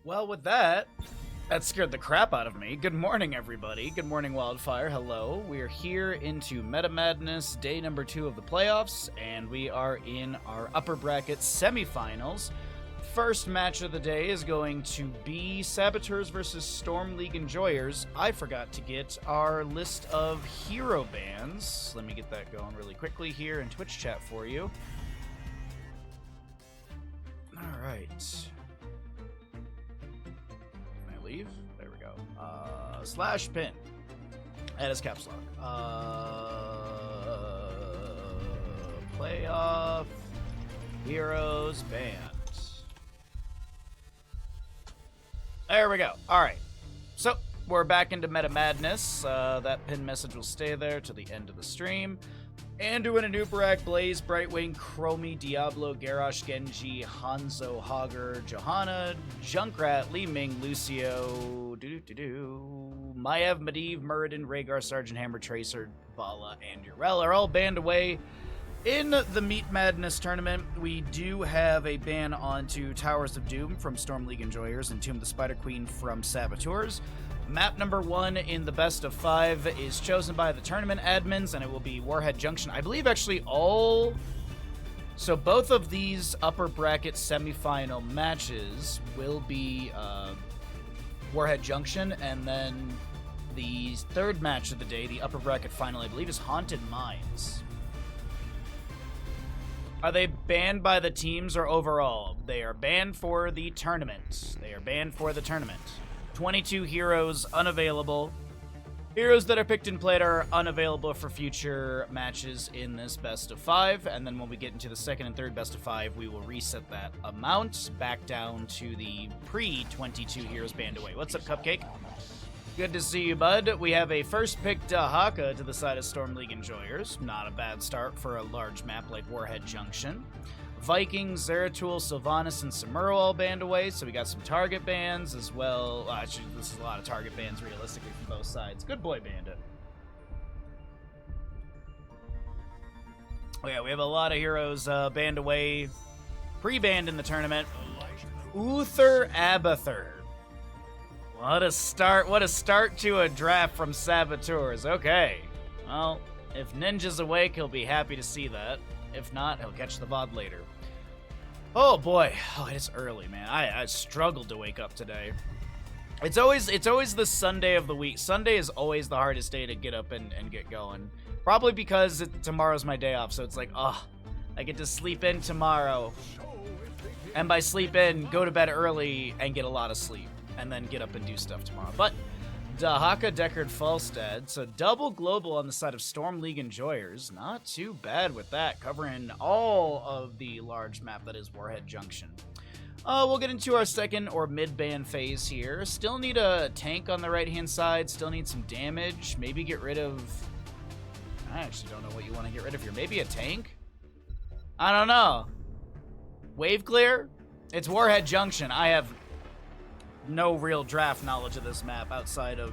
Well, with that scared the crap out of me. Good morning, everybody. Good morning, Wildfire. Hello. We are here into Meta Madness, day number 2 of the playoffs, and we are in our upper bracket semifinals. First match of the day is going to be Saboteurs versus Storm League Enjoyers. I forgot to get our list of hero bans. Let me get that going really quickly here in Twitch chat for you. All right. Leave. There we go. Slash pin. That is caps lock. Playoff heroes banned. There we go. All right. So we're back into Meta Madness. That pin message will stay there till the end of the stream. Anduin, Anubarak, Blaze, Brightwing, Chromie, Diablo, Garrosh, Genji, Hanzo, Hogger, Johanna, Junkrat, Li Ming, Lucio, Maiev, Medivh, Muradin, Rhaegar, Sergeant Hammer, Tracer, Bala, and Urel are all banned away. In the Meat Madness tournament, we do have a ban onto Towers of Doom from Storm League Enjoyers and Tomb of the Spider Queen from Saboteurs. Map number 1 in the best of 5 is chosen by the tournament admins, and it will be Warhead Junction. I believe actually all... So both of these upper bracket semifinal matches will be Warhead Junction, and then the third match of the day, the upper bracket final, I believe is Haunted Mines. Are they banned by the teams or overall? They are banned for the tournament. They are banned for the tournament. 22 heroes unavailable. Heroes that are picked and played are unavailable for future matches in this best of 5. And then when we get into the second and third best of 5, we will reset that amount back down to the pre-22 heroes banned away. What's up, Cupcake? Good to see you, bud. We have a first pick Dahaka to the side of Storm League Enjoyers. Not a bad start for a large map like Warhead Junction. Vikings, Zeratul, Sylvanas, and Samuro all banned away, so we got some target bans as well. Actually, this is a lot of target bans realistically from both sides. Good boy, Bandit. Oh yeah, we have a lot of heroes banned away, pre-banned in the tournament. Uther Abathur. What a start to a draft from Saboteurs. Okay. Well, if Ninja's awake, he'll be happy to see that. If not, he'll catch the VOD later. Oh boy. Oh, it's early, man. I struggled to wake up today. It's always the Sunday of the week. Sunday is always the hardest day to get up and get going. Probably because tomorrow's my day off, so it's like, oh, I get to sleep in tomorrow. And by sleep in, go to bed early and get a lot of sleep. And then get up and do stuff tomorrow. But Dahaka, Deckard, Falstad. So double global on the side of Storm League Enjoyers. Not too bad with that. Covering all of the large map that is Warhead Junction. We'll get into our second or mid-ban phase here. Still need a tank on the right-hand side. Still need some damage. Maybe get rid of... I actually don't know what you want to get rid of here. Maybe a tank? I don't know. Wave clear? It's Warhead Junction. I have no real draft knowledge of this map outside of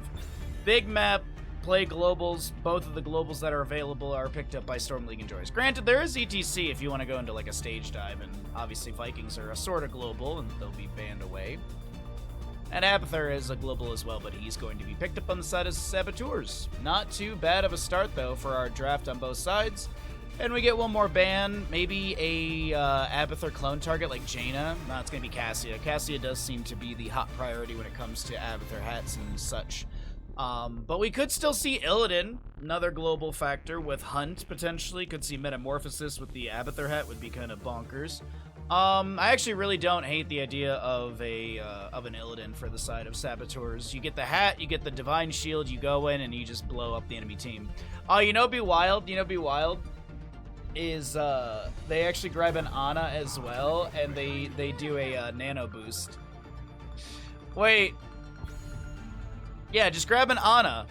big map, play globals. Both of the globals that are available are picked up by Storm League Enjoyers. Granted, there is ETC if you want to go into like a stage dive, and obviously Vikings are a sort of global and they'll be banned away. And Abathur is a global as well, but he's going to be picked up on the side of Saboteurs. Not too bad of a start though for our draft on both sides. And we get one more ban, maybe a Abathur clone target like Jaina. No, it's going to be Cassia. Cassia does seem to be the hot priority when it comes to Abathur hats and such. But we could still see Illidan, another global factor with Hunt potentially. Could see Metamorphosis with the Abathur hat, would be kind of bonkers. I actually really don't hate the idea of an Illidan for the side of Saboteurs. You get the hat, you get the Divine Shield, you go in and you just blow up the enemy team. Oh, you know, be wild. You know, be wild. Is they actually grab an Ana as well, and they do a nano boost. Wait. Yeah, just grab an Ana.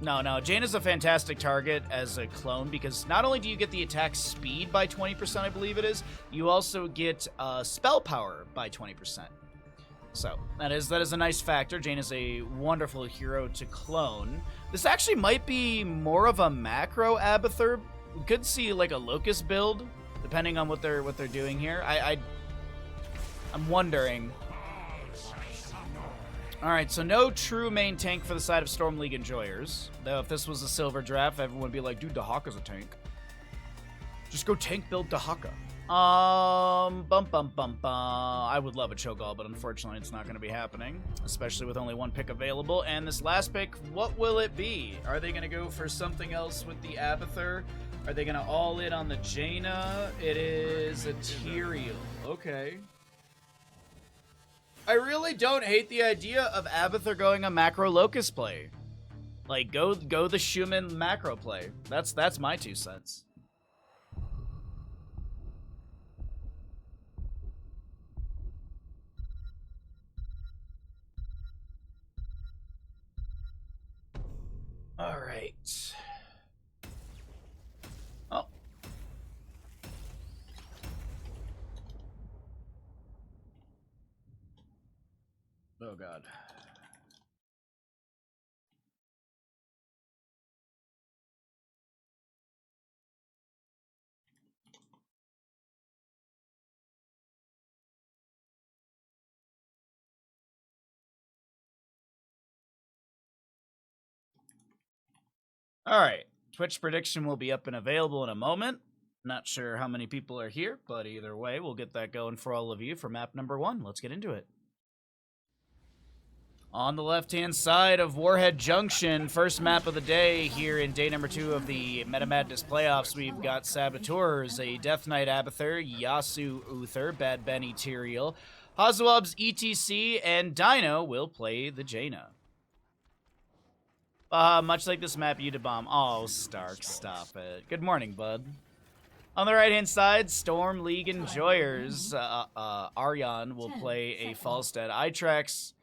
No, Jaina's a fantastic target as a clone because not only do you get the attack speed by 20%, I believe it is, you also get spell power by 20%. So that is a nice factor. Jaina's a wonderful hero to clone. This actually might be more of a macro Abathur. We could see like a Locust build, depending on what they're doing here. I'm wondering. Alright, so no true main tank for the side of Storm League enjoyers. Though if this was a silver draft, everyone would be like, dude, Dahaka's a tank. Just go tank build Dahaka. I would love a Cho'Gall, but unfortunately it's not going to be happening. Especially with only one pick available. And this last pick, what will it be? Are they going to go for something else with the Abathur? Are they going to all in on the Jaina? It is a Tyrael. Okay. I really don't hate the idea of Abathur going a macro Locust play. Like, go the Schumann macro play. That's my 2 cents. All right. Oh. Oh, God. All right. Twitch prediction will be up and available in a moment. Not sure how many people are here, but either way, we'll get that going for all of you for map number 1. Let's get into it. On the left-hand side of Warhead Junction, first map of the day here in day number 2 of the Meta Madness playoffs, we've got Saboteurs, a Death Knight Abathur, Yasuo Uther, Bad Benny Tyrael, Hazuab's ETC, and Dino will play the Jaina. Much like this map, Bomb. Oh, Stark, stop it. Good morning, bud. On the right-hand side, Storm League Enjoyers, Aryan will play a Falstead. Itrax.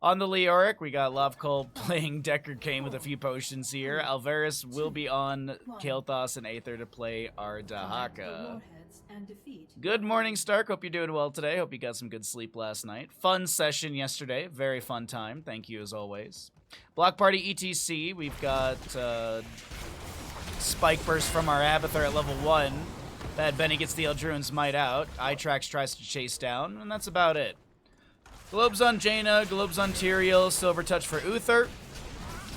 On the Leoric, we got Lovecold playing Deckard Cain with a few potions here. Alvarez will be on Kael'thas and Aether to play our Dahaka. Good morning, Stark. Hope you're doing well today. Hope you got some good sleep last night. Fun session yesterday. Very fun time. Thank you as always. Block Party ETC, we've got Spike Burst from our Abathur at level 1. Bad Benny gets the Eldruin's Might out. Itrax tries to chase down, and that's about it. Globes on Jaina, Globes on Tyrael, Silver Touch for Uther,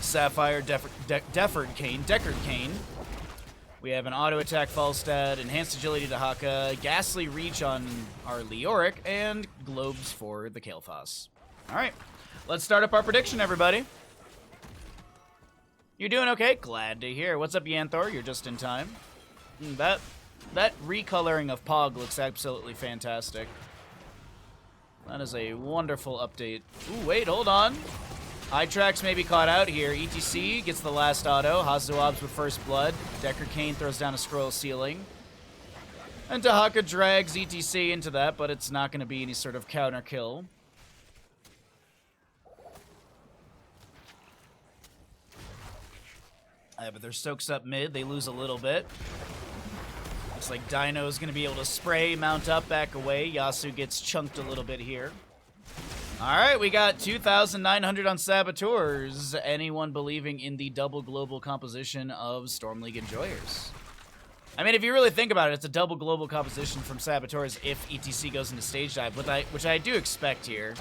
Sapphire, Deckard Cain. We have an Auto Attack Falstad, Enhanced Agility Dahaka, Ghastly Reach on our Leoric, and Globes for the Kael'thas. Alright, let's start up our prediction, everybody. You're doing okay? Glad to hear. What's up, Yanthor? You're just in time. That recoloring of Pog looks absolutely fantastic. That is a wonderful update. Ooh, wait, hold on. Itrax may be caught out here. ETC gets the last auto. Hazuab's with first blood. Deckard Cain throws down a scroll ceiling. And Dahaka drags ETC into that, but it's not going to be any sort of counter kill. But they're soaks up mid. They lose a little bit. Looks like Dino's going to be able to spray, mount up, back away. Yasuo gets chunked a little bit here. All right, we got 2,900 on Saboteurs. Anyone believing in the double global composition of Storm League Enjoyers? I mean, if you really think about it, it's a double global composition from Saboteurs if ETC goes into stage dive, which I do expect here.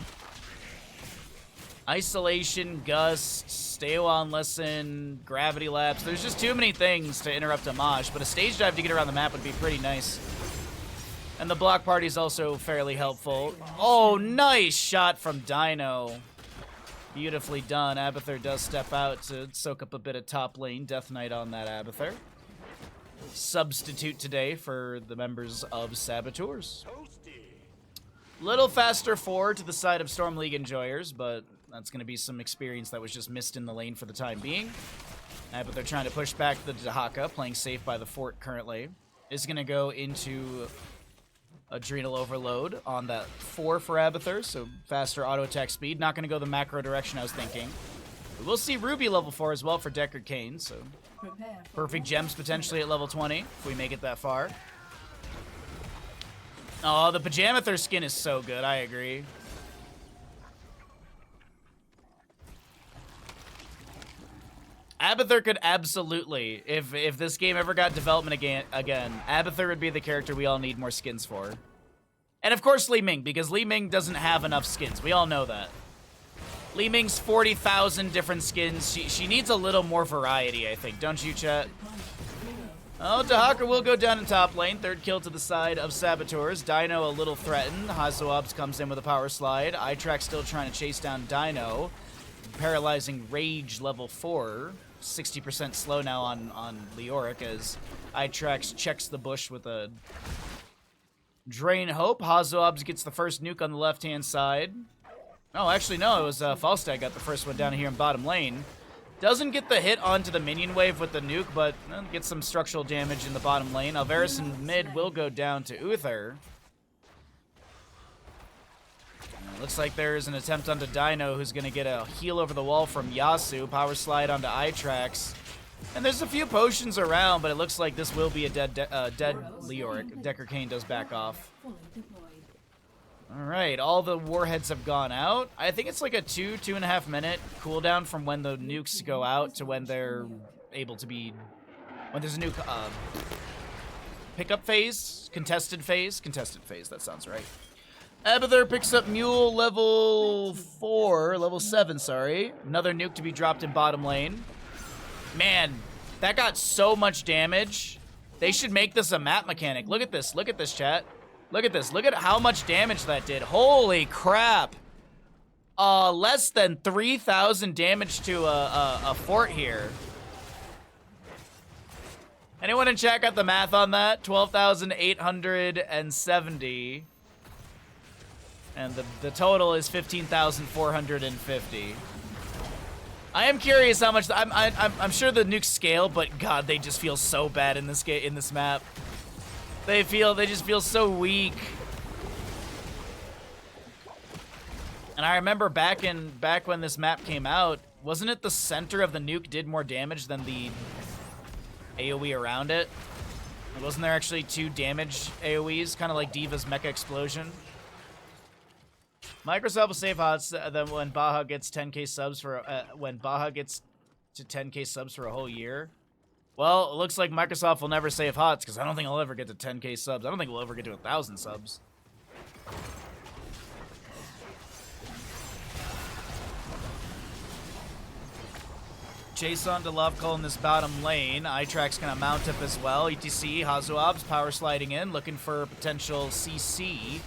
Isolation, Gust, Stay a While and Listen, Gravity Lapse. There's just too many things to interrupt Amaj, but a stage dive to get around the map would be pretty nice. And the block party is also fairly helpful. Oh, nice shot from Dino. Beautifully done. Abathur does step out to soak up a bit of top lane. Death Knight on that Abathur. Substitute today for the members of Saboteurs. Little faster forward to the side of Storm League Enjoyers, but that's going to be some experience that was just missed in the lane for the time being. But they're trying to push back the Dahaka, playing safe by the fort currently. Is going to go into Adrenal Overload on that 4 for Abathur, so faster auto attack speed. Not going to go the macro direction I was thinking. But we'll see Ruby level 4 as well for Deckard Cain, so perfect gems potentially at level 20 if we make it that far. Oh, the Pajamathur skin is so good, I agree. Abathur could absolutely, if this game ever got development again, Abathur would be the character we all need more skins for. And of course Li Ming, because Li Ming doesn't have enough skins. We all know that. Li Ming's 40,000 different skins. She needs a little more variety, I think. Don't you, chat? Oh, Dahaka will go down in top lane. Third kill to the side of Saboteurs. Dino a little threatened. Hazoabs comes in with a power slide. iTrack still trying to chase down Dino. Paralyzing Rage level 4. 60% slow now on Leoric as iTrax checks the bush with a Drain Hope. Hazoabs gets the first nuke on the left-hand side. Oh, actually, no. It was Falstad got the first one down here in bottom lane. Doesn't get the hit onto the minion wave with the nuke, but gets some structural damage in the bottom lane. Alvarez in mid will go down to Uther. Looks like there's an attempt onto Dino, who's going to get a heal over the wall from Yasu. Power slide onto iTrax. And there's a few potions around, but it looks like this will be a dead Leoric. Decker Kane does back off. Alright, all the warheads have gone out. I think it's like a 2.5 minute cooldown from when the nukes go out to when they're able to be... When there's a nuke pickup phase? Contested phase, that sounds right. Abathur picks up Mule level 7, sorry. Another nuke to be dropped in bottom lane. Man, that got so much damage. They should make this a map mechanic. Look at this, chat. Look at this. Look at how much damage that did. Holy crap. Less than 3,000 damage to a fort here. Anyone in chat got the math on that? 12,870. And the total is 15,450. I am curious how much... I'm sure the nukes scale, but God, they just feel so bad in this map. They just feel so weak. And I remember back when this map came out, wasn't it the center of the nuke did more damage than the AoE around it? Wasn't there actually 2 damage AoEs, kind of like Diva's Mecha Explosion? Microsoft will save HOTS then when Baja gets 10k subs for when Baja gets to 10k subs for a whole year. Well, it looks like Microsoft will never save HOTS because I don't think I'll ever get to 10k subs. I don't think we'll ever get to 1,000 subs. Jason to Love Call in this bottom lane. iTrack's gonna mount up as well. ETC, Hazoabs power sliding in, looking for a potential CC.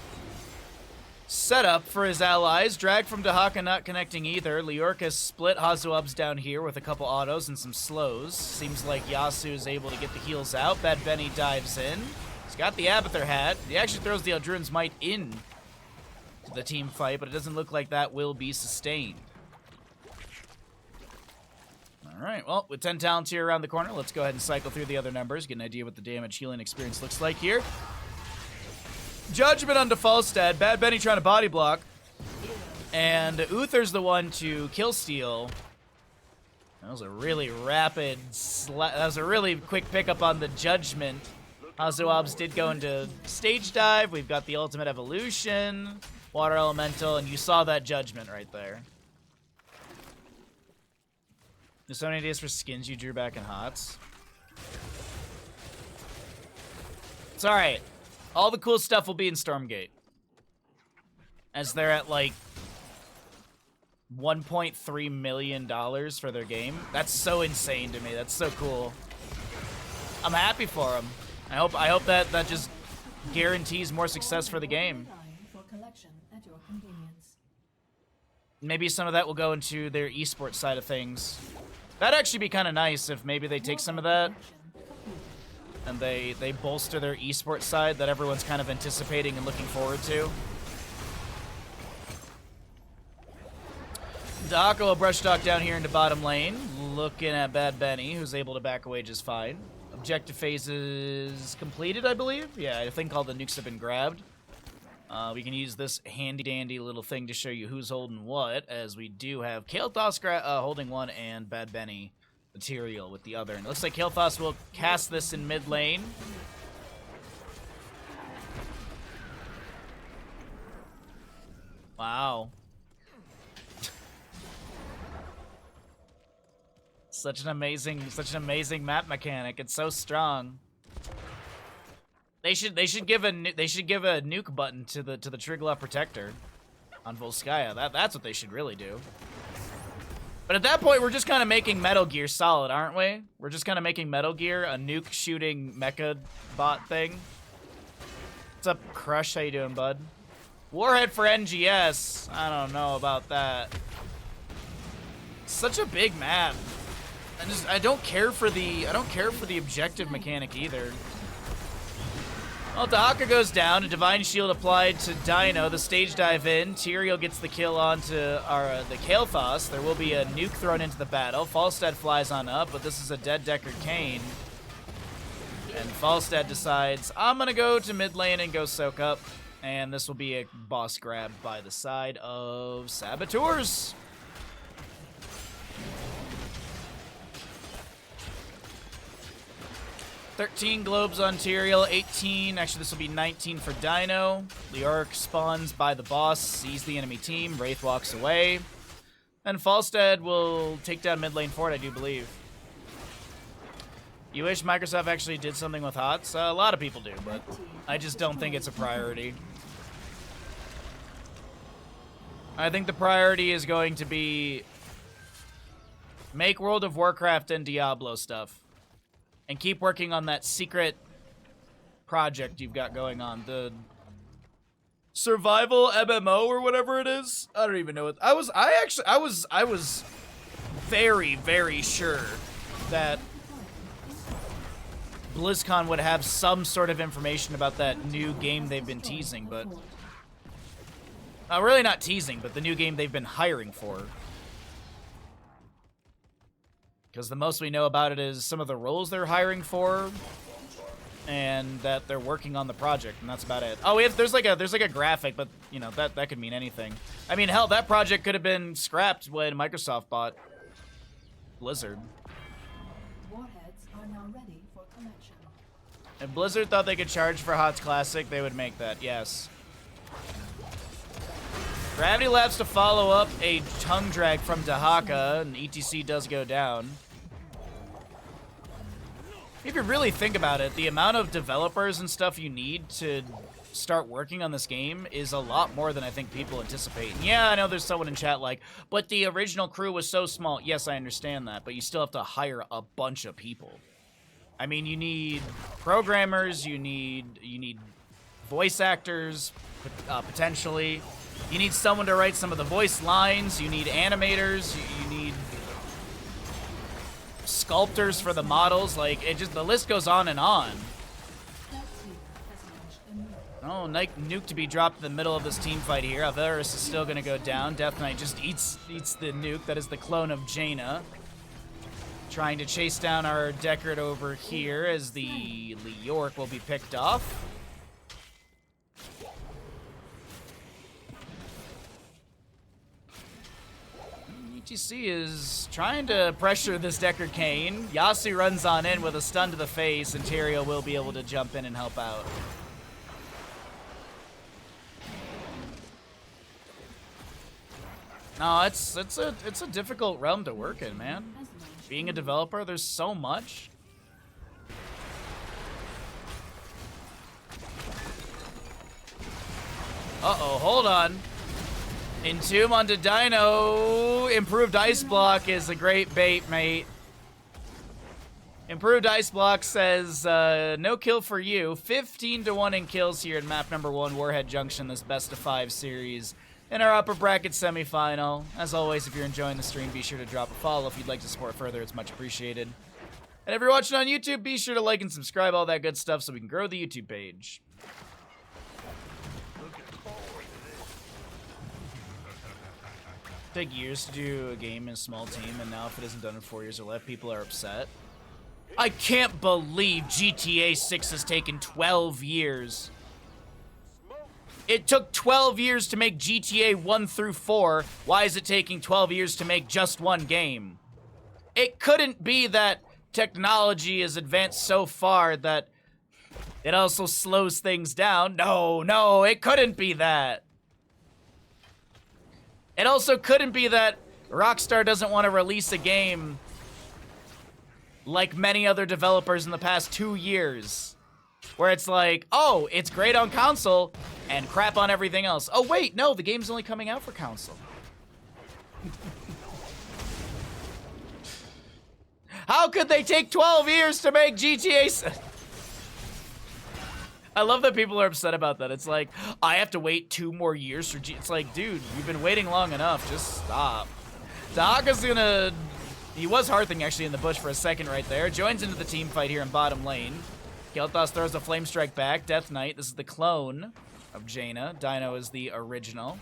Setup for his allies. Drag from Dahaka not connecting either. Leoric has split Hazoabs down here with a couple autos and some slows. Seems like Yasu is able to get the heals out. Bad Benny dives in. He's got the Abathur hat. He actually throws the Eldruin's Might in to the team fight, but it doesn't look like that will be sustained. Alright, well, with 10 talents here around the corner, let's go ahead and cycle through the other numbers, get an idea what the damage healing experience looks like here. Judgment onto Falstad. Bad Benny trying to body block. And Uther's the one to kill steal. That was a really rapid... that was a really quick pickup on the Judgment. Hazoabs did go into stage dive. We've got the ultimate evolution. Water elemental. And you saw that Judgment right there. There's so many ideas for skins you drew back in HOTS. It's alright. All the cool stuff will be in Stormgate. As they're at like $1.3 million for their game. That's so insane to me. That's so cool. I'm happy for them. I hope that just guarantees more success for the game. Maybe some of that will go into their esports side of things. That'd actually be kind of nice if maybe they take some of that and they bolster their esports side that everyone's kind of anticipating and looking forward to. Dahaka will brush talk down here into bottom lane, looking at Bad Benny, who's able to back away just fine. Objective phase is completed, I believe. Yeah, I think all the nukes have been grabbed. We can use this handy-dandy little thing to show you who's holding what, as we do have Kael'thas holding one and Bad Benny material with the other. And it looks like Kael'thas will cast this in mid lane. Wow. Such an amazing map mechanic. It's so strong. They should give a nuke button to the Triglav Protector on Volskaya. That's what they should really do. But at that point, we're just kind of making Metal Gear Solid, aren't we? We're just kind of making Metal Gear a nuke shooting mecha bot thing. What's up, Crush? How you doing, bud? Warhead for NGS. I don't know about that. Such a big map. I don't care for the objective mechanic either. Well, Dahaka goes down, a Divine Shield applied to Dino, the stage dive in, Tyrael gets the kill onto the Kael'thas, there will be a nuke thrown into the battle, Falstad flies on up, but this is a dead Deckard Cain. And Falstad decides, I'm gonna go to mid lane and go soak up, and this will be a boss grab by the side of Saboteurs. 13 globes on Tyrael, 18, actually this will be 19 for Dino. Leoric spawns by the boss, sees the enemy team, Wraith walks away. And Falstad will take down mid lane for it, I do believe. You wish Microsoft actually did something with HOTS? A lot of people do, but I just don't think it's a priority. I think the priority is going to be make World of Warcraft and Diablo stuff. And keep working on that secret project you've got going on. The survival MMO or whatever it is. I don't even know what I was very, very sure that BlizzCon would have some sort of information about that new game they've been teasing, but really not teasing, but the new game they've been hiring for. Because the most we know about it is some of the roles they're hiring for, and that they're working on the project, and that's about it. Oh, there's like a graphic, but you know that could mean anything. I mean, hell, that project could have been scrapped when Microsoft bought Blizzard. Warheads are now ready for connection. If Blizzard thought they could charge for HOTS Classic, they would make that. Yes. Gravity Labs to follow up a tongue drag from Dahaka, and ETC does go down. If you really think about it, the amount of developers and stuff you need to start working on this game is a lot more than I think people anticipate. And yeah, I know there's someone in chat like, but the original crew was so small. Yes, I understand that, but you still have to hire a bunch of people. I mean, you need programmers, you need voice actors, potentially. You need someone to write some of the voice lines. You need animators. You need sculptors for the models. Like, the list goes on and on. Oh, nuke to be dropped in the middle of this team fight here. Alvarez is still going to go down. Death Knight just eats the nuke. That is the clone of Jaina. Trying to chase down our Deckard over here as the Leoric will be picked off. ETC is trying to pressure this Deckard Cain. Yasu runs on in with a stun to the face, and Tyrael will be able to jump in and help out. No, it's a difficult realm to work in, man. Being a developer, there's so much. Uh-oh, hold on. Entomb onto Dino. Improved Ice Block is a great bait, mate. Improved Ice Block says, no kill for you. 15-1 in kills here in map number 1, Warhead Junction, this best of 5 series. In our upper bracket semifinal. As always, if you're enjoying the stream, be sure to drop a follow. If you'd like to support further, it's much appreciated. And if you're watching on YouTube, be sure to like and subscribe, all that good stuff, so we can grow the YouTube page. Take years to do a game in a small team, and now if it isn't done in 4 years or less, people are upset. I can't believe GTA 6 has taken 12 years. It took 12 years to make GTA 1 through 4. Why is it taking 12 years to make just one game? It couldn't be that technology is advanced so far that it also slows things down. No, it couldn't be that. It also couldn't be that Rockstar doesn't want to release a game like many other developers in the past 2 years. Where it's like, oh, it's great on console and crap on everything else. Oh, wait, no, the game's only coming out for console. How could they take 12 years to make GTA? I love that people are upset about that. It's like, I have to wait 2 more years for It's like, dude, you've been waiting long enough. Just stop. Dahaka's gonna... He was Hearthing actually in the bush for a second right there. Joins into the team fight here in bottom lane. Kel'Thas throws a Flame Strike back. Death Knight, this is the clone of Jaina. Dino is the original.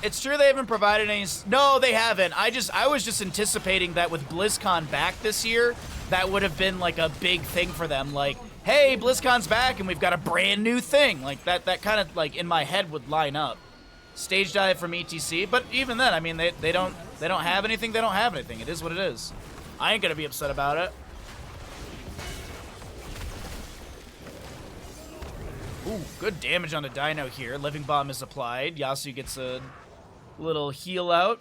It's true they haven't provided any... No, they haven't. I was just anticipating that with BlizzCon back this year, that would have been like a big thing for them. Like, hey, BlizzCon's back and we've got a brand new thing. Like that kind of like in my head would line up. Stage dive from ETC, but even then, I mean, they don't have anything. They don't have anything. It is what it is. I ain't gonna be upset about it. Ooh, good damage on the Dino here. Living Bomb is applied. Yasuo gets a little heal out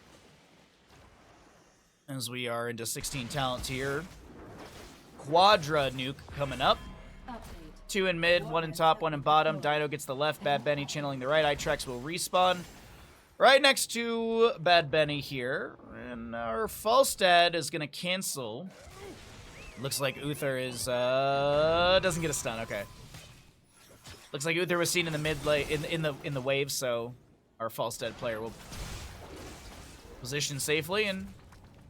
as we are into 16 talent here. Quadra nuke coming up. 2 in mid, 1 in top, 1 in bottom. Dino gets the left, Bad Benny channeling the right. Itrex will respawn right next to Bad Benny here. And our Falstad is going to cancel. Looks like Uther is, doesn't get a stun, okay. Looks like Uther was seen in the mid lane, in the wave, so our Falstad player will position safely, and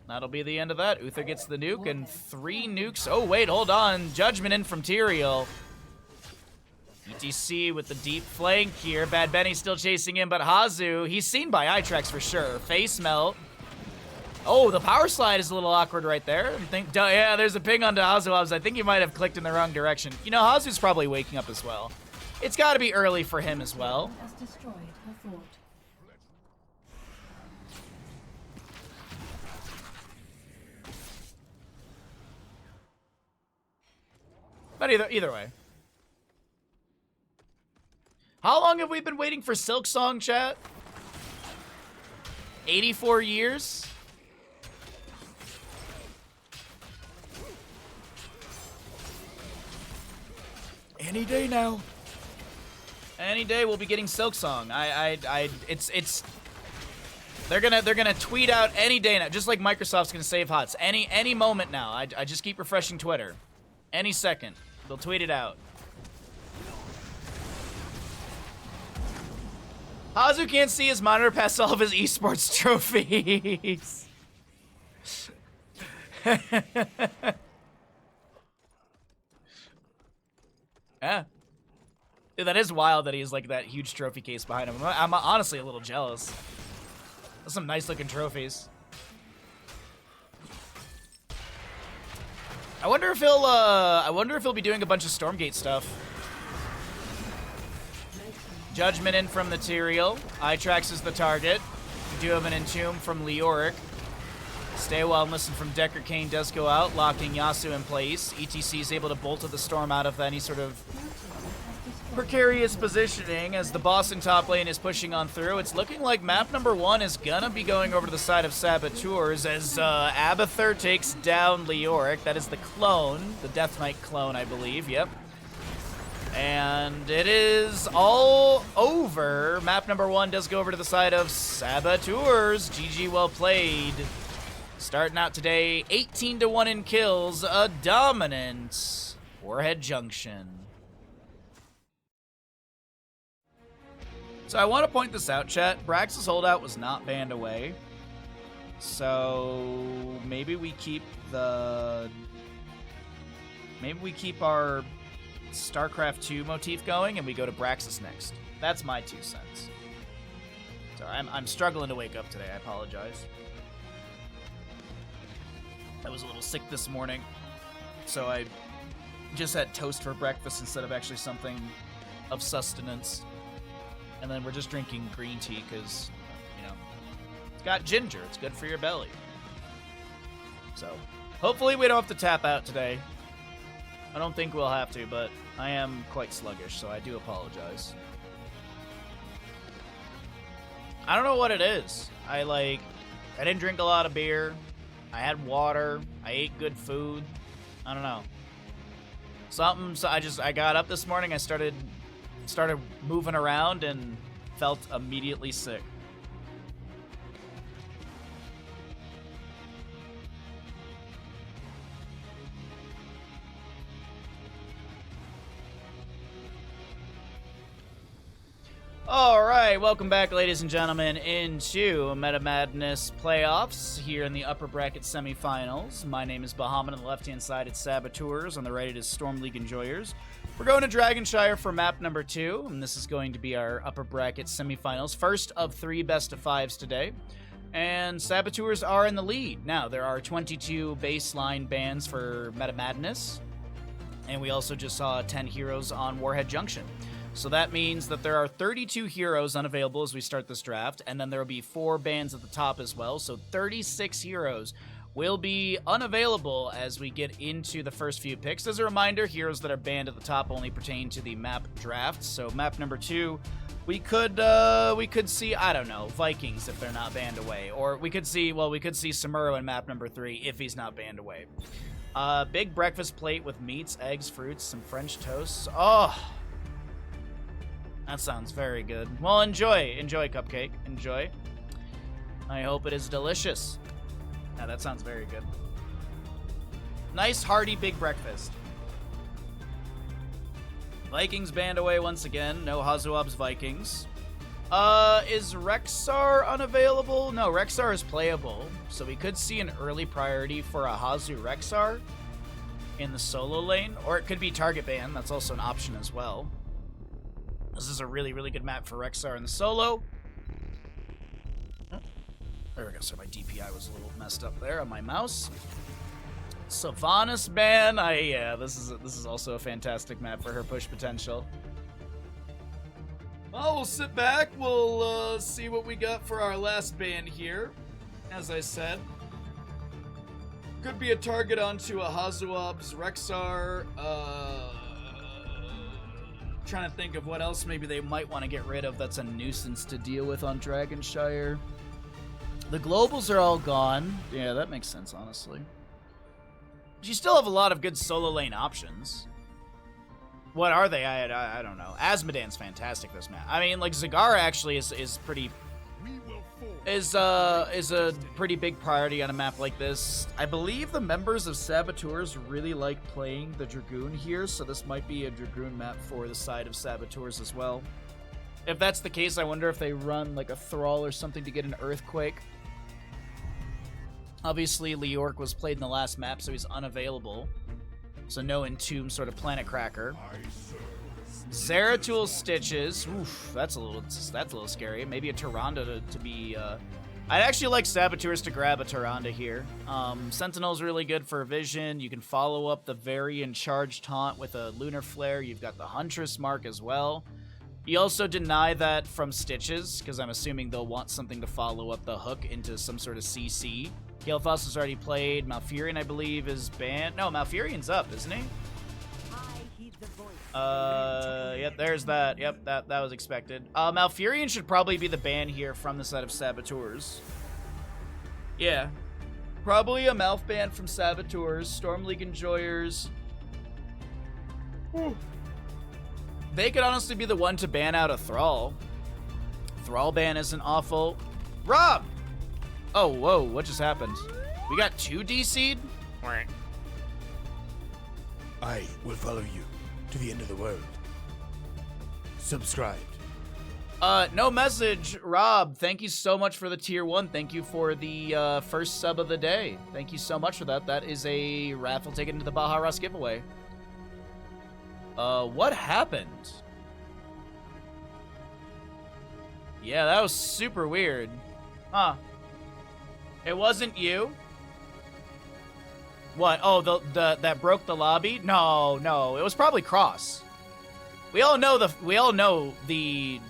that'll be the end of that. Uther gets the nuke, and 3 nukes. Oh, wait, hold on. Judgment in from Tyrael. ETC with the deep flank here. Bad Benny still chasing him, but Hazu, he's seen by Itrex for sure. Face melt. Oh, the power slide is a little awkward right there. Yeah, there's a ping onto Hazu. I think you might have clicked in the wrong direction. You know, Hazu's probably waking up as well. It's got to be early for him as well. Has destroyed her fort. But either way. How long have we been waiting for Silk Song, chat? 84 years? Any day now. Any day we'll be getting Silk Song. It's they're gonna tweet out any day now, just like Microsoft's gonna save HOTS. Any moment now. I just keep refreshing Twitter. Any second. They'll tweet it out. Hazu can't see his monitor past all of his esports trophies. Yeah. Dude, that is wild that he's like that huge trophy case behind him. I'm honestly a little jealous. That's some nice looking trophies. I wonder if he'll be doing a bunch of Stormgate stuff. Judgment in from the Tyrael. Itrex is the target. We do have an Entomb from Leoric. Stay well and listen from Decker Kane does go out, locking Yasuo in place. ETC is able to bolt to the storm out of any sort of precarious positioning as the boss in top lane is pushing on through. It's looking like map number 1 is gonna be going over to the side of Saboteurs as Abathur takes down Leoric. That is the clone, the Death Knight clone, I believe. Yep. And it is all over. Map number 1 does go over to the side of Saboteurs. GG, well played. Starting out today, 18-1 in kills, a dominant Warhead Junction. So I want to point this out, chat. Brax's holdout was not banned away. So maybe we keep our StarCraft 2 motif going and we go to Braxis next. That's my 2 cents. Sorry, I'm struggling to wake up today. I apologize. I was a little sick this morning, so I just had toast for breakfast instead of actually something of sustenance. And then we're just drinking green tea because, you know, it's got ginger. It's good for your belly. So, hopefully we don't have to tap out today. I don't think we'll have to, but I am quite sluggish, so I do apologize. I don't know what it is. I didn't drink a lot of beer. I had water. I ate good food. I don't know. I got up this morning. I started started moving around and felt immediately sick. All right, welcome back, ladies and gentlemen, into Meta Madness playoffs here in the upper bracket semifinals. My name is Bahamut. On the left-hand side, it's Saboteurs. On the right, it is Storm League Enjoyers. We're going to Dragonshire for map number 2, and this is going to be our upper bracket semifinals. First of 3 best-of-5s today, and Saboteurs are in the lead. Now, there are 22 baseline bans for Meta Madness, and we also just saw 10 heroes on Warhead Junction. So that means that there are 32 heroes unavailable as we start this draft, and then there will be 4 bans at the top as well. So 36 heroes will be unavailable as we get into the first few picks. As a reminder, heroes that are banned at the top only pertain to the map draft. So map number 2, we could see, I don't know, Vikings if they're not banned away, or we could see Samuro in map number 3 if he's not banned away. Big breakfast plate with meats, eggs, fruits, some French toasts. Oh. That sounds very good. Well, enjoy, Cupcake. Enjoy. I hope it is delicious. Yeah, that sounds very good. Nice, hearty, big breakfast. Vikings banned away once again. No Hazuab's Vikings. Is Rexar unavailable? No, Rexar is playable. So we could see an early priority for a Hazu Rexar in the solo lane. Or it could be target ban. That's also an option as well. This is a really, really good map for Rexar in the solo. Oh, there we go. So my DPI was a little messed up there on my mouse. Sylvanas ban. Yeah, this is also a fantastic map for her push potential. Well, we'll sit back. We'll see what we got for our last ban here. As I said, could be a target onto a Hazuab's Rexar. Trying to think of what else maybe they might want to get rid of that's a nuisance to deal with on Dragonshire. The globals are all gone. Yeah, that makes sense, honestly. But you still have a lot of good solo lane options. What are they? I don't know. Asmodan's fantastic this map. I mean, like, Zagara actually is pretty... is a pretty big priority on a map like this. I believe the members of Saboteurs really like playing the Dragoon here, so this might be a Dragoon map for the side of Saboteurs as well. If that's the case, I wonder if they run like a Thrall or something to get an Earthquake. Obviously, Leorc was played in the last map, so he's unavailable. So no Entomb sort of Planet Cracker. Zeratul Stitches. Oof, that's a little scary. Maybe a Tyrande to be... I'd actually like Saboteurs to grab a Tyrande here. Sentinel's really good for vision. You can follow up the very in charge taunt with a Lunar Flare. You've got the Huntress mark as well. You also deny that from Stitches, because I'm assuming they'll want something to follow up the hook into some sort of CC. Galefoss has already played. Malfurion, I believe, is banned. No, Malfurion's up, isn't he? Yep, there's that. Yep, that was expected. Malfurion should probably be the ban here from the side of Saboteurs. Yeah. Probably a Malf ban from Saboteurs. Storm League Enjoyers. Whew. They could honestly be the one to ban out a Thrall. Thrall ban isn't awful. Rob! Oh, whoa, what just happened? We got 2 DC'd? I will follow you to the end of the world. Subscribed. No message. Rob, thank you so much for the tier 1. Thank you for the first sub of the day. Thank you so much for that. That is a raffle ticket into the Baja Ross giveaway. What happened? Yeah, that was super weird. Huh. It wasn't you? What? Oh, the that broke the lobby? No, it was probably Cross. We all know the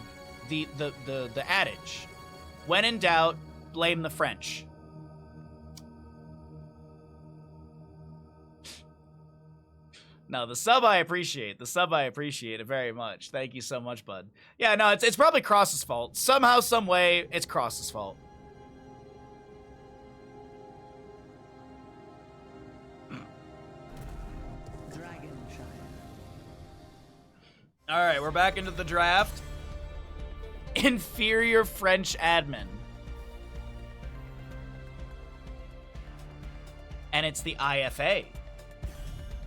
adage. When in doubt, blame the French. No, the sub I appreciate. The sub I appreciate it very much. Thank you so much, bud. Yeah, no, it's probably Cross's fault. Somehow, some way, it's Cross's fault. All right, we're back into the draft. Inferior French admin. And it's the IFA.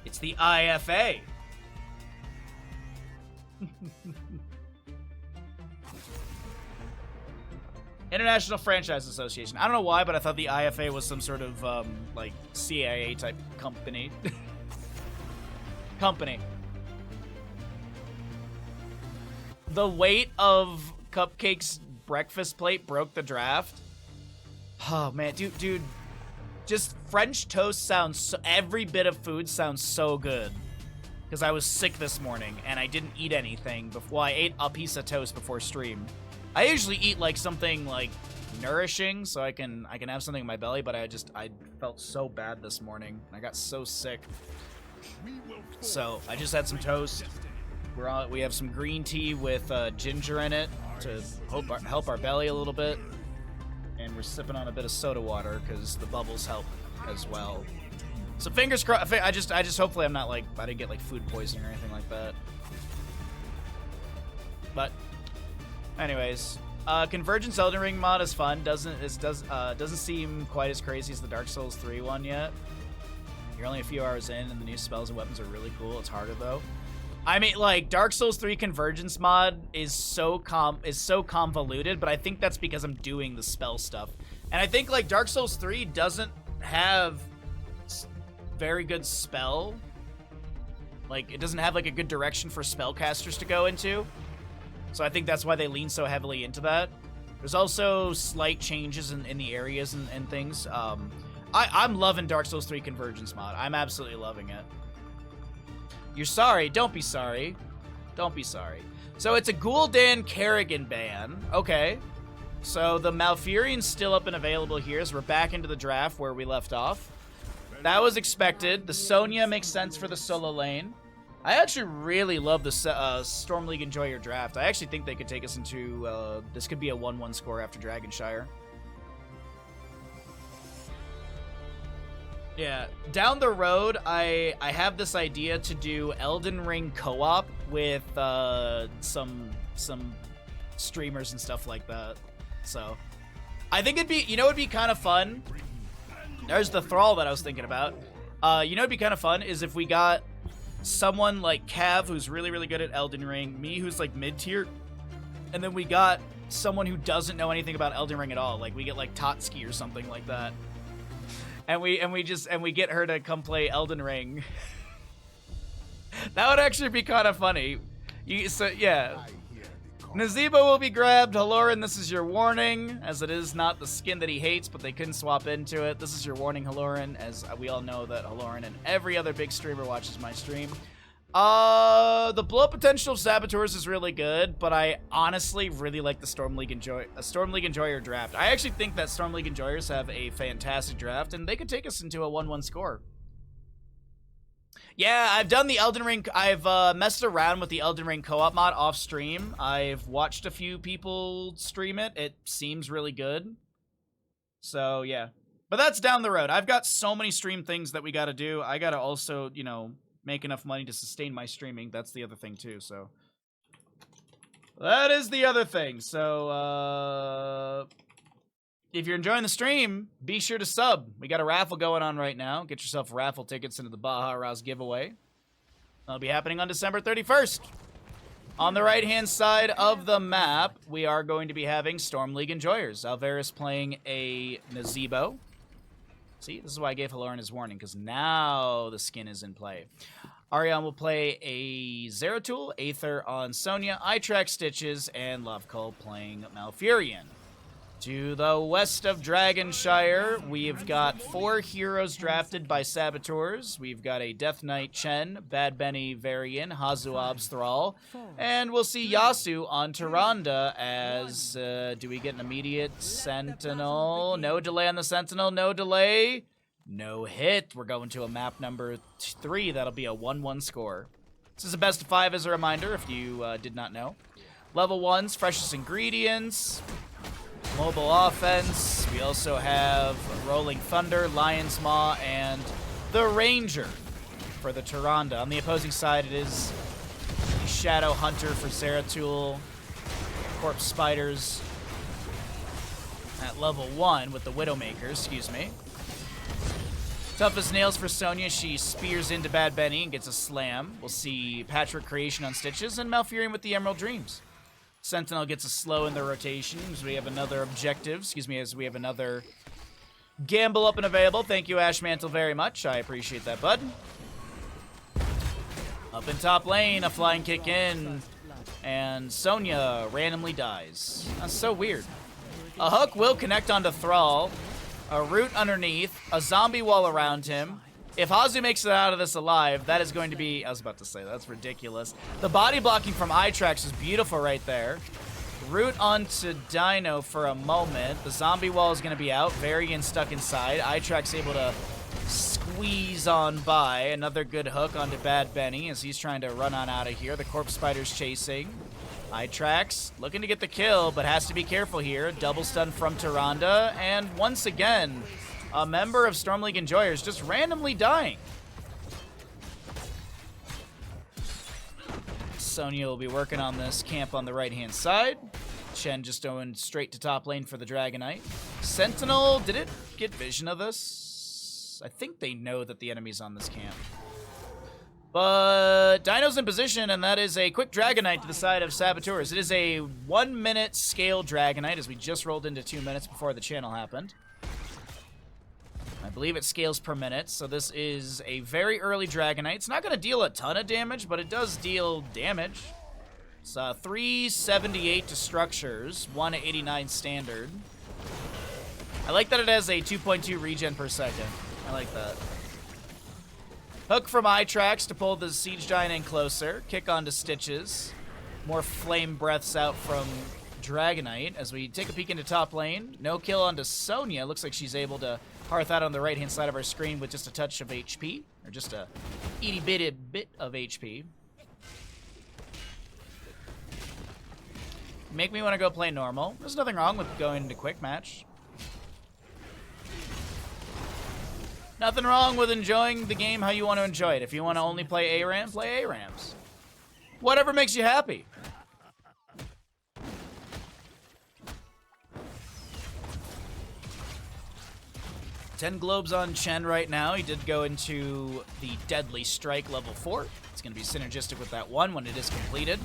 It's the IFA. International Franchise Association. I don't know why, but I thought the IFA was some sort of, like, CIA type company. The weight of Cupcake's breakfast plate broke the draft. Oh, man. Dude. Just French toast sounds so... Every bit of food sounds so good. Because I was sick this morning, and I didn't eat anything before... Well, I ate a piece of toast before stream. I usually eat, like, something, like, nourishing, so I can have something in my belly, but I felt so bad this morning. I got so sick. So, I just had some toast. We have some green tea with ginger in it to help our belly a little bit. And we're sipping on a bit of soda water because the bubbles help as well. So fingers crossed. I just hopefully I'm not like I didn't get like food poisoning or anything like that. But anyways, Convergence Elden Ring mod is fun. Doesn't seem quite as crazy as the Dark Souls 3 one yet. You're only a few hours in, and the new spells and weapons are really cool. It's harder though. I mean, like, Dark Souls 3 Convergence mod is so convoluted, but I think that's because I'm doing the spell stuff. And I think, like, Dark Souls 3 doesn't have very good spell. Like, it doesn't have, like, a good direction for spellcasters to go into. So I think that's why they lean so heavily into that. There's also slight changes in the areas and things. I'm loving Dark Souls 3 Convergence mod. I'm absolutely loving it. You're sorry. Don't be sorry. Don't be sorry. So it's a Gul'dan Kerrigan ban. Okay. So the Malfurion's still up and available here. So we're back into the draft where we left off. That was expected. The Sonya makes sense for the solo lane. I actually really love the Storm League Enjoy Your draft. I actually think they could take us into... this could be a 1-1 score after Dragonshire. Yeah, down the road, I have this idea to do Elden Ring co-op with some streamers and stuff like that. So, I think it'd be kind of fun. There's the Thrall that I was thinking about. It'd be kind of fun is if we got someone like Cav who's really, really good at Elden Ring, me who's like mid-tier, and then we got someone who doesn't know anything about Elden Ring at all. Like we get like Totski or something like that. And we get her to come play Elden Ring. That would actually be kind of funny. Yeah. Nazeeba will be grabbed. Haloran, this is your warning, as it is not the skin that he hates, but they couldn't swap into it. This is your warning, Haloran, as we all know that Haloran and every other big streamer watches my stream. The blow potential of Saboteurs is really good, but I honestly really like the Storm League Enjoyer draft. I actually think that Storm League Enjoyers have a fantastic draft, and they could take us into a 1-1 score. Yeah, I've done the Elden Ring. I've messed around with the Elden Ring co-op mod off stream. I've watched a few people stream it. It seems really good. So, yeah. But that's down the road. I've got so many stream things that we got to do. I got to also, make enough money to sustain my streaming. That's the other thing, too, so. That is the other thing. So, if you're enjoying the stream, be sure to sub. We got a raffle going on right now. Get yourself raffle tickets into the Baja Rouse giveaway. That'll be happening on December 31st. On the right-hand side of the map, we are going to be having Storm League Enjoyers. Alvarez playing a Nazebo. See, this is why I gave Haloran his warning, because now the skin is in play. Arion will play a Zeratul, Aether on Sonya, Eye-Track Stitches, and Lovecull playing Malfurion. To the west of Dragonshire, we've got 4 heroes drafted by Saboteurs. We've got a Death Knight Chen, Bad Benny Varian, Hazuab's Thrall, and we'll see Yasu on Tyrande as, do we get an immediate Sentinel? No delay on the Sentinel, no delay. No hit. We're going to a map number 3. That'll be a 1-1 score. This is a best of 5 as a reminder, if you did not know. Level 1's freshest ingredients. Mobile offense. We also have Rolling Thunder, Lion's Maw, and the Ranger for the Tyrande. On the opposing side, it is Shadow Hunter for Zeratul. Corpse Spiders at level 1 with the Widowmaker, excuse me. Tough as nails for Sonya. She spears into Bad Benny and gets a slam. We'll see Patchwork Creation on Stitches and Malfurion with the Emerald Dreams. Sentinel gets a slow in the rotation as we have another objective, as we have another gamble up and available. Thank you, Ashmantle, very much. I appreciate that, bud. Up in top lane, a flying kick in, and Sonya randomly dies. That's so weird. A hook will connect onto Thrall, a root underneath, a zombie wall around him. If Hazu makes it out of this alive, that is going to be... I was about to say, that's ridiculous. The body blocking from Itrax is beautiful right there. Root onto Dino for a moment. The zombie wall is going to be out. Varian stuck inside. Itrax able to squeeze on by. Another good hook onto Bad Benny as he's trying to run on out of here. The Corpse Spider's chasing. Itrax looking to get the kill, but has to be careful here. Double stun from Tyrande. And once again... a member of Storm League Enjoyers just randomly dying. Sonya will be working on this camp on the right-hand side. Chen just going straight to top lane for the Dragonite. Sentinel, did it get vision of this? I think they know that the enemy's on this camp. But Dino's in position, and that is a quick Dragonite to the side of Saboteurs. It is a 1-minute scale Dragonite, as we just rolled into 2 minutes before the channel happened. I believe it scales per minute, so this is a very early Dragonite. It's not going to deal a ton of damage, but it does deal damage. It's 378 to structures, 189 standard. I like that it has a 2.2 regen per second. I like that. Hook from Itrax to pull the Siege Giant in closer. Kick onto Stitches. More flame breaths out from Dragonite as we take a peek into top lane. No kill onto Sonya. Looks like she's able to hearth out on the right-hand side of our screen with just a touch of HP. Or just a itty-bitty bit of HP. Make me want to go play normal. There's nothing wrong with going into quick match. Nothing wrong with enjoying the game how you want to enjoy it. If you want to only play ARAM, play ARAMs. Whatever makes you happy. Ten globes on Chen right now. He did go into the Deadly Strike level 4. It's going to be synergistic with that one when it is completed.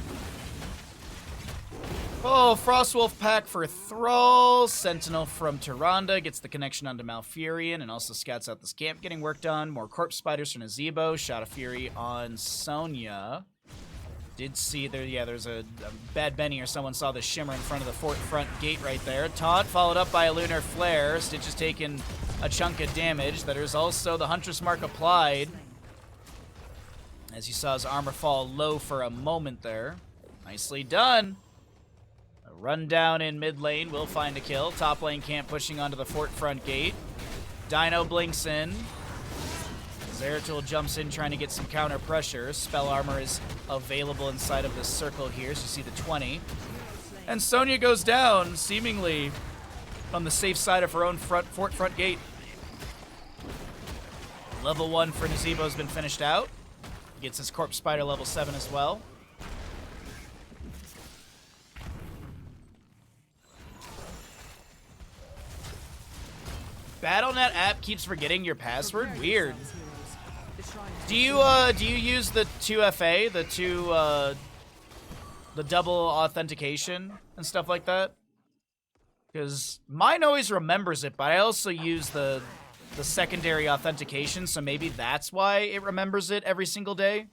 Oh, Frostwolf pack for Thrall. Sentinel from Tyrande gets the connection onto Malfurion and also scouts out this camp, getting work done. More Corpse Spiders from Nazebo. Shot of Fury on Sonya. Did see there, yeah, there's a Bad Benny or someone saw the shimmer in front of the fort front gate right there. Taunt followed up by a Lunar Flare. Stitch is taking a chunk of damage. There's also the Huntress Mark applied. As you saw his armor fall low for a moment there. Nicely done. A rundown in mid lane will find a kill. Top lane camp pushing onto the fort front gate. Dino blinks in. Zeratul jumps in trying to get some counter pressure. Spell armor is available inside of this circle here, so you see the 20. And Sonya goes down, seemingly on the safe side of her own fort front gate. Level 1 for Nazebo has been finished out. He gets his Corpse Spider level 7 as well. Battle.net app keeps forgetting your password? Weird. Do you use the 2FA, the double authentication and stuff like that? Because mine always remembers it, but I also use the secondary authentication, so maybe that's why it remembers it every single day.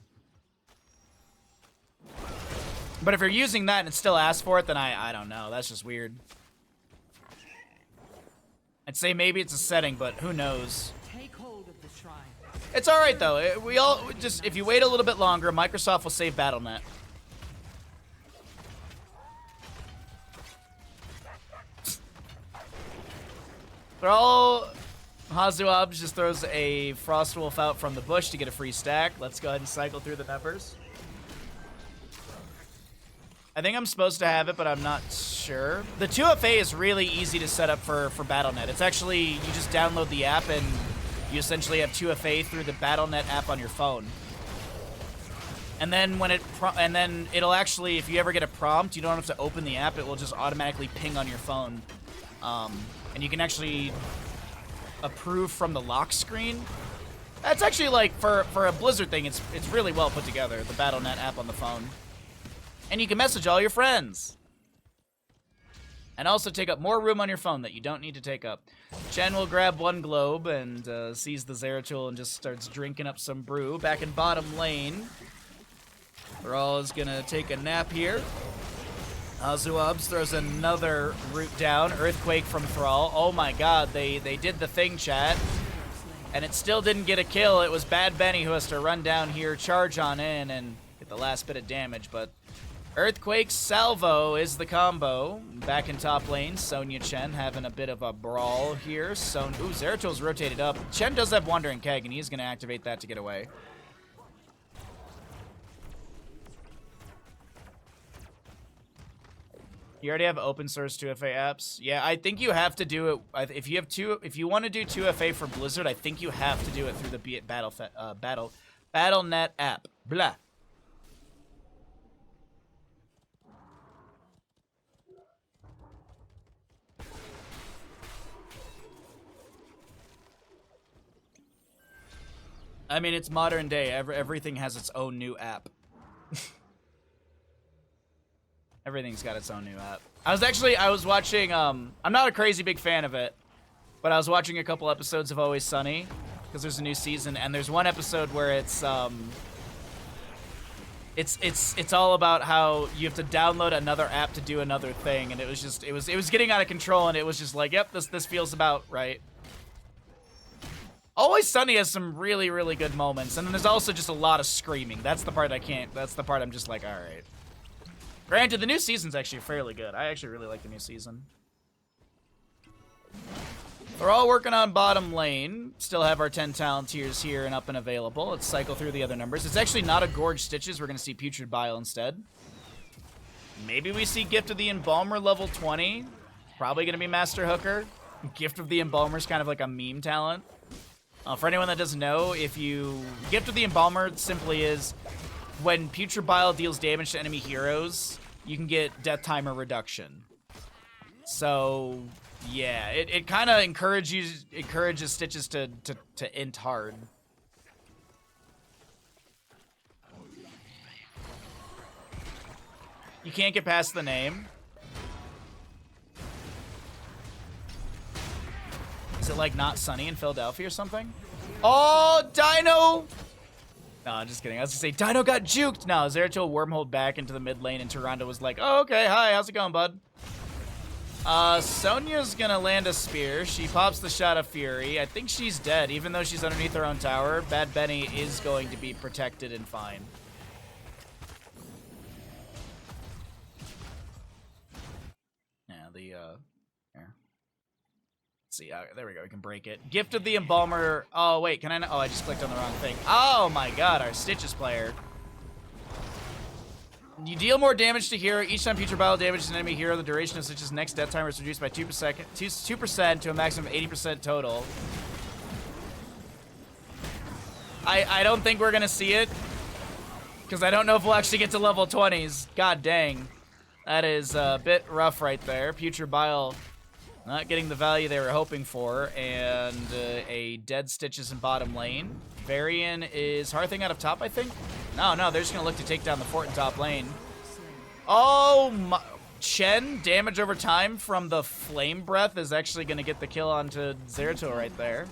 But if you're using that and it still asks for it, then I don't know. That's just weird. I'd say maybe it's a setting, but who knows? It's all right though. We all just, if you wait a little bit longer, Microsoft will save Battle.net. Thrall Hazuab just throws a Frostwolf out from the bush to get a free stack. Let's go ahead and cycle through the numbers. I think I'm supposed to have it, but I'm not sure. The 2FA is really easy to set up for Battle.net. It's actually, you just download the app and you essentially have 2FA through the Battle.net app on your phone. And then when it'll actually, if you ever get a prompt, you don't have to open the app. It will just automatically ping on your phone, and you can actually approve from the lock screen. That's actually like for a Blizzard thing. It's really well put together. The Battle.net app on the phone, and you can message all your friends, and also take up more room on your phone that you don't need to take up. Chen will grab one globe and sees the Zeratul and just starts drinking up some brew. Back in bottom lane. Thrall is gonna take a nap here. Azuabs throws another root down. Earthquake from Thrall. Oh my god, they did the thing, chat. And it still didn't get a kill. It was Bad Benny who has to run down here, charge on in, and get the last bit of damage. But Earthquake Salvo is the combo. Back in top lane, Sonya Chen having a bit of a brawl here. Ooh, Zeratul's rotated up. Chen does have Wandering Keg, and he's gonna activate that to get away. You already have open source 2FA apps? Yeah, I think you have to do it. If you want to do 2FA for Blizzard, I think you have to do it through the Battle.net app. Blah. I mean, it's modern day. Everything has its own new app. Everything's got its own new app. I was watching, I'm not a crazy big fan of it, but I was watching a couple episodes of Always Sunny, because there's a new season, and there's one episode where it's all about how you have to download another app to do another thing, and it was getting out of control, and it was just like, yep, this feels about right. Always Sunny has some really, really good moments, and then there's also just a lot of screaming. That's the part I'm just like, alright. Granted, the new season's actually fairly good. I actually really like the new season. We're all working on bottom lane. Still have our 10 talent tiers here and up and available. Let's cycle through the other numbers. It's actually not a Gorge Stitches. We're going to see Putrid Bile instead. Maybe we see Gift of the Embalmer level 20. Probably going to be Master Hooker. Gift of the Embalmer is kind of like a meme talent. For anyone that doesn't know, Gift of the Embalmer simply is when Putrid Bile deals damage to enemy heroes, you can get death timer reduction. So, yeah, it kind of encourages Stitches to int hard. You can't get past the name. Is it like not sunny in Philadelphia or something? Oh, Dino! No, I'm just kidding. I was gonna say, Dino got juked! No, Zeratul wormholed back into the mid lane, and Tyrande was like, oh, okay, hi, how's it going, bud? Sonya's gonna land a spear. She pops the Shot of Fury. I think she's dead, even though she's underneath her own tower. Bad Benny is going to be protected and fine. Yeah, here. See, there we go, we can break it. Gift of the Embalmer. Oh, wait, can I not? Oh, I just clicked on the wrong thing. Oh my god, our Stitches player. You deal more damage to hero. Each time Putrid Bile damages an enemy hero, the duration of Stitch's next death timer is reduced by 2% to a maximum of 80% total. I don't think we're gonna see it, because I don't know if we'll actually get to level 20s. God dang. That is a bit rough right there. Putrid Bile not getting the value they were hoping for, and a dead Stitches in bottom lane. Varian is hearthing out of top, I think? No, they're just going to look to take down the fort in top lane. Oh, my. Chen, damage over time from the Flame Breath is actually going to get the kill onto Zeratul right there.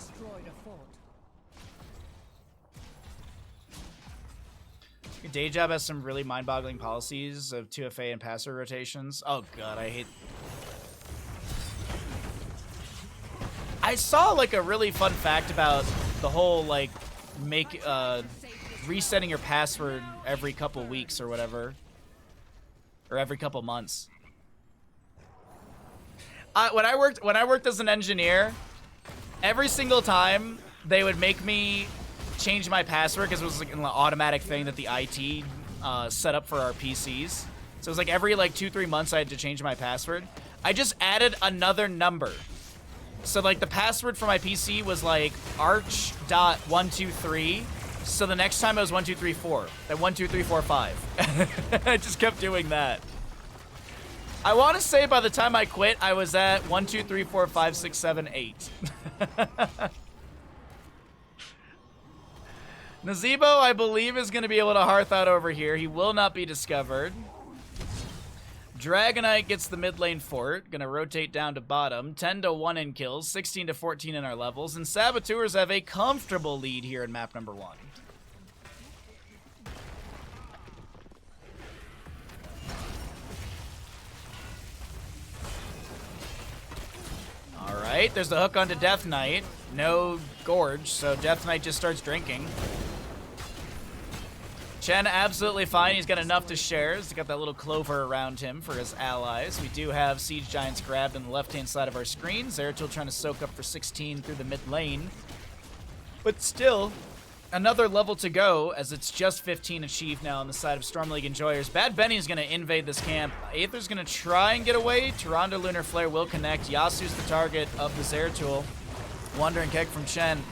Day Job has some really mind-boggling policies of 2FA and passer rotations. Oh, God, I hate... I saw, like, a really fun fact about the whole, like, resetting your password every couple weeks or whatever. Or every couple months. When I worked as an engineer, every single time they would make me change my password, because it was like an automatic thing that the IT set up for our PCs. So it was like every, like, 2-3 months I had to change my password. I just added another number. So, like, the password for my PC was, like, arch.123, So the next time I was 1, 2, 3, 4. Then 1, 2, 3, 4, 5. I just kept doing that. I want to say by the time I quit, I was at 1, 2, 3, 4, 5, 6, 7, 8. Nazebo, I believe, is going to be able to hearth out over here. He will not be discovered. Dragonite gets the mid lane fort. Going to rotate down to bottom. 10 to 1 in kills, 16 to 14 in our levels. And Saboteurs have a comfortable lead here in map number 1. Alright, there's the hook onto Death Knight. No Gorge, so Death Knight just starts drinking. Chen absolutely fine. He's got enough to share. He's got that little clover around him for his allies. We do have Siege Giants grabbed on the left-hand side of our screen. Zeratul trying to soak up for 16 through the mid lane. But still, another level to go as it's just 15 achieved now on the side of Storm League Enjoyers. Bad Benny is going to invade this camp. Aether's going to try and get away. Tyrande Lunar Flare will connect. Yasu's the target of the Zeratul. Wandering Keg from Chen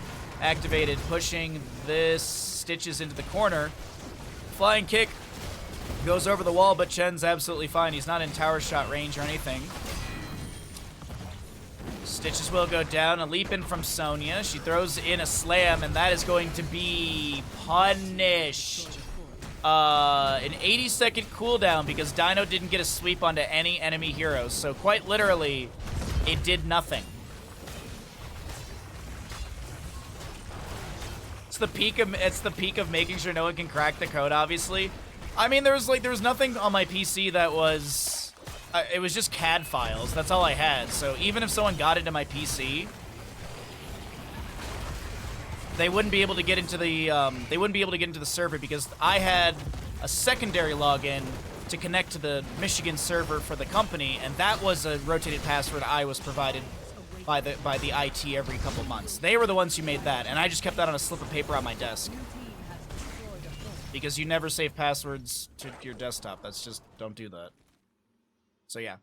activated, pushing this Stitches into the corner. Flying kick goes over the wall, but Chen's absolutely fine. He's not in tower shot range or anything. Stitches will go down. A leap in from Sonya. She throws in a slam, and that is going to be punished. An 80-second cooldown because Dino didn't get a sweep onto any enemy heroes. So quite literally, it did nothing. It's the peak of making sure no one can crack the code, obviously. I mean, there was nothing on my PC that was it was just CAD files. That's all I had. So even if someone got into my PC, they wouldn't be able to get into the server because I had a secondary login to connect to the Michigan server for the company, and that was a rotated password I was provided by the IT every couple months. They were the ones who made that, and I just kept that on a slip of paper on my desk. Because you never save passwords to your desktop. That's just, don't do that. So yeah.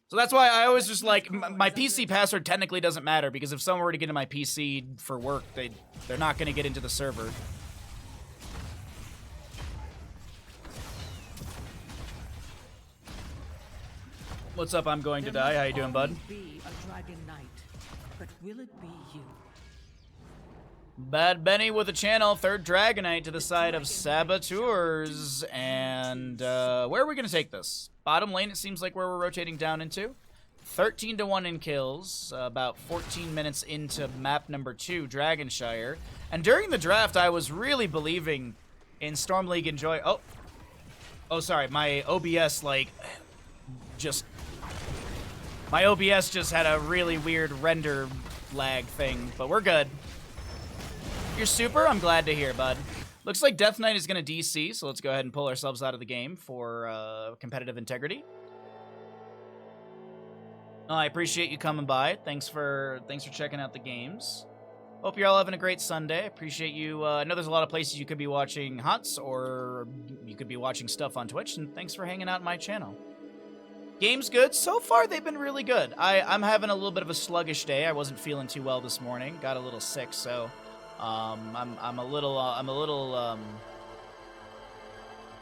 So that's why I always just like, my PC password technically doesn't matter, because if someone were to get into my PC for work, they're not going to get into the server. What's up? I'm going to die. How you doing, bud? But will it be you? Bad Benny with a channel. Third Dragonite to the side of Saboteurs. And where are we going to take this? Bottom lane, it seems like where we're rotating down into. 13 to 1 in kills. About 14 minutes into map number 2, Dragonshire. And during the draft, I was really believing in Storm League Enjoy. Oh, sorry. My OBS, like, my OBS just had a really weird render lag thing, but we're good. You're super? I'm glad to hear, bud. Looks like Death Knight is going to DC, so let's go ahead and pull ourselves out of the game for competitive integrity. Oh, I appreciate you coming by. Thanks for checking out the games. Hope you're all having a great Sunday. Appreciate you. I know there's a lot of places you could be watching HOTS, or you could be watching stuff on Twitch, and thanks for hanging out on my channel. Game's good. So far, they've been really good. I'm having a little bit of a sluggish day. I wasn't feeling too well this morning. Got a little sick, so I'm a little I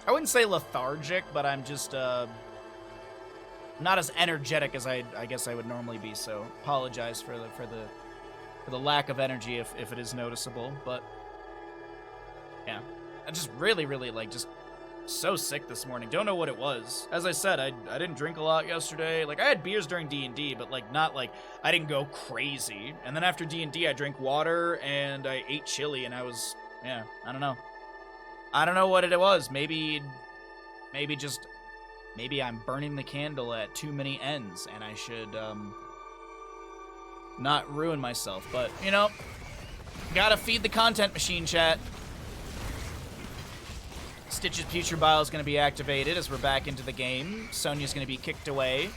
wouldn't say lethargic, but I'm just not as energetic as I guess I would normally be. So apologize for the lack of energy if it is noticeable. But yeah, I just really like just so sick this morning. Don't know what it was. As I said, I didn't drink a lot yesterday. Like, I had beers during D&D, but like not like I didn't go crazy. And then after D&D, I drank water and I ate chili, and I was, yeah, I don't know. I don't know what it was. Maybe I'm burning the candle at too many ends, and I should not ruin myself. But you know, gotta feed the content machine, chat. Stitch's Future Bile is going to be activated as we're back into the game. Sonya's going to be kicked away.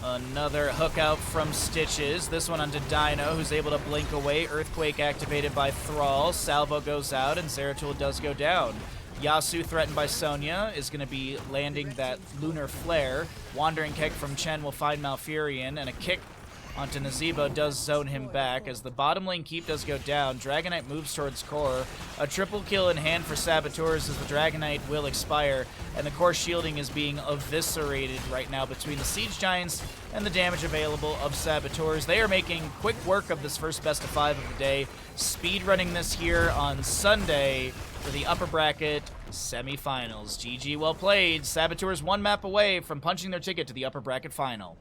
Another hook out from Stitches. This one onto Dino, who's able to blink away. Earthquake activated by Thrall. Salvo goes out, and Zeratul does go down. Yasu, threatened by Sonya, is going to be landing that Lunar Flare. Wandering Keg from Chen will find Malfurion, and a kick onto Nazebo does zone him back as the bottom lane keep does go down. Dragonite moves towards core. A triple kill in hand for Saboteurs as the Dragonite will expire, and the core shielding is being eviscerated right now between the Siege Giants and the damage available of Saboteurs. They are making quick work of this first best of 5 of the day, speed running this here on Sunday for the upper bracket semifinals. GG, well played. Saboteurs one map away from punching their ticket to the upper bracket final.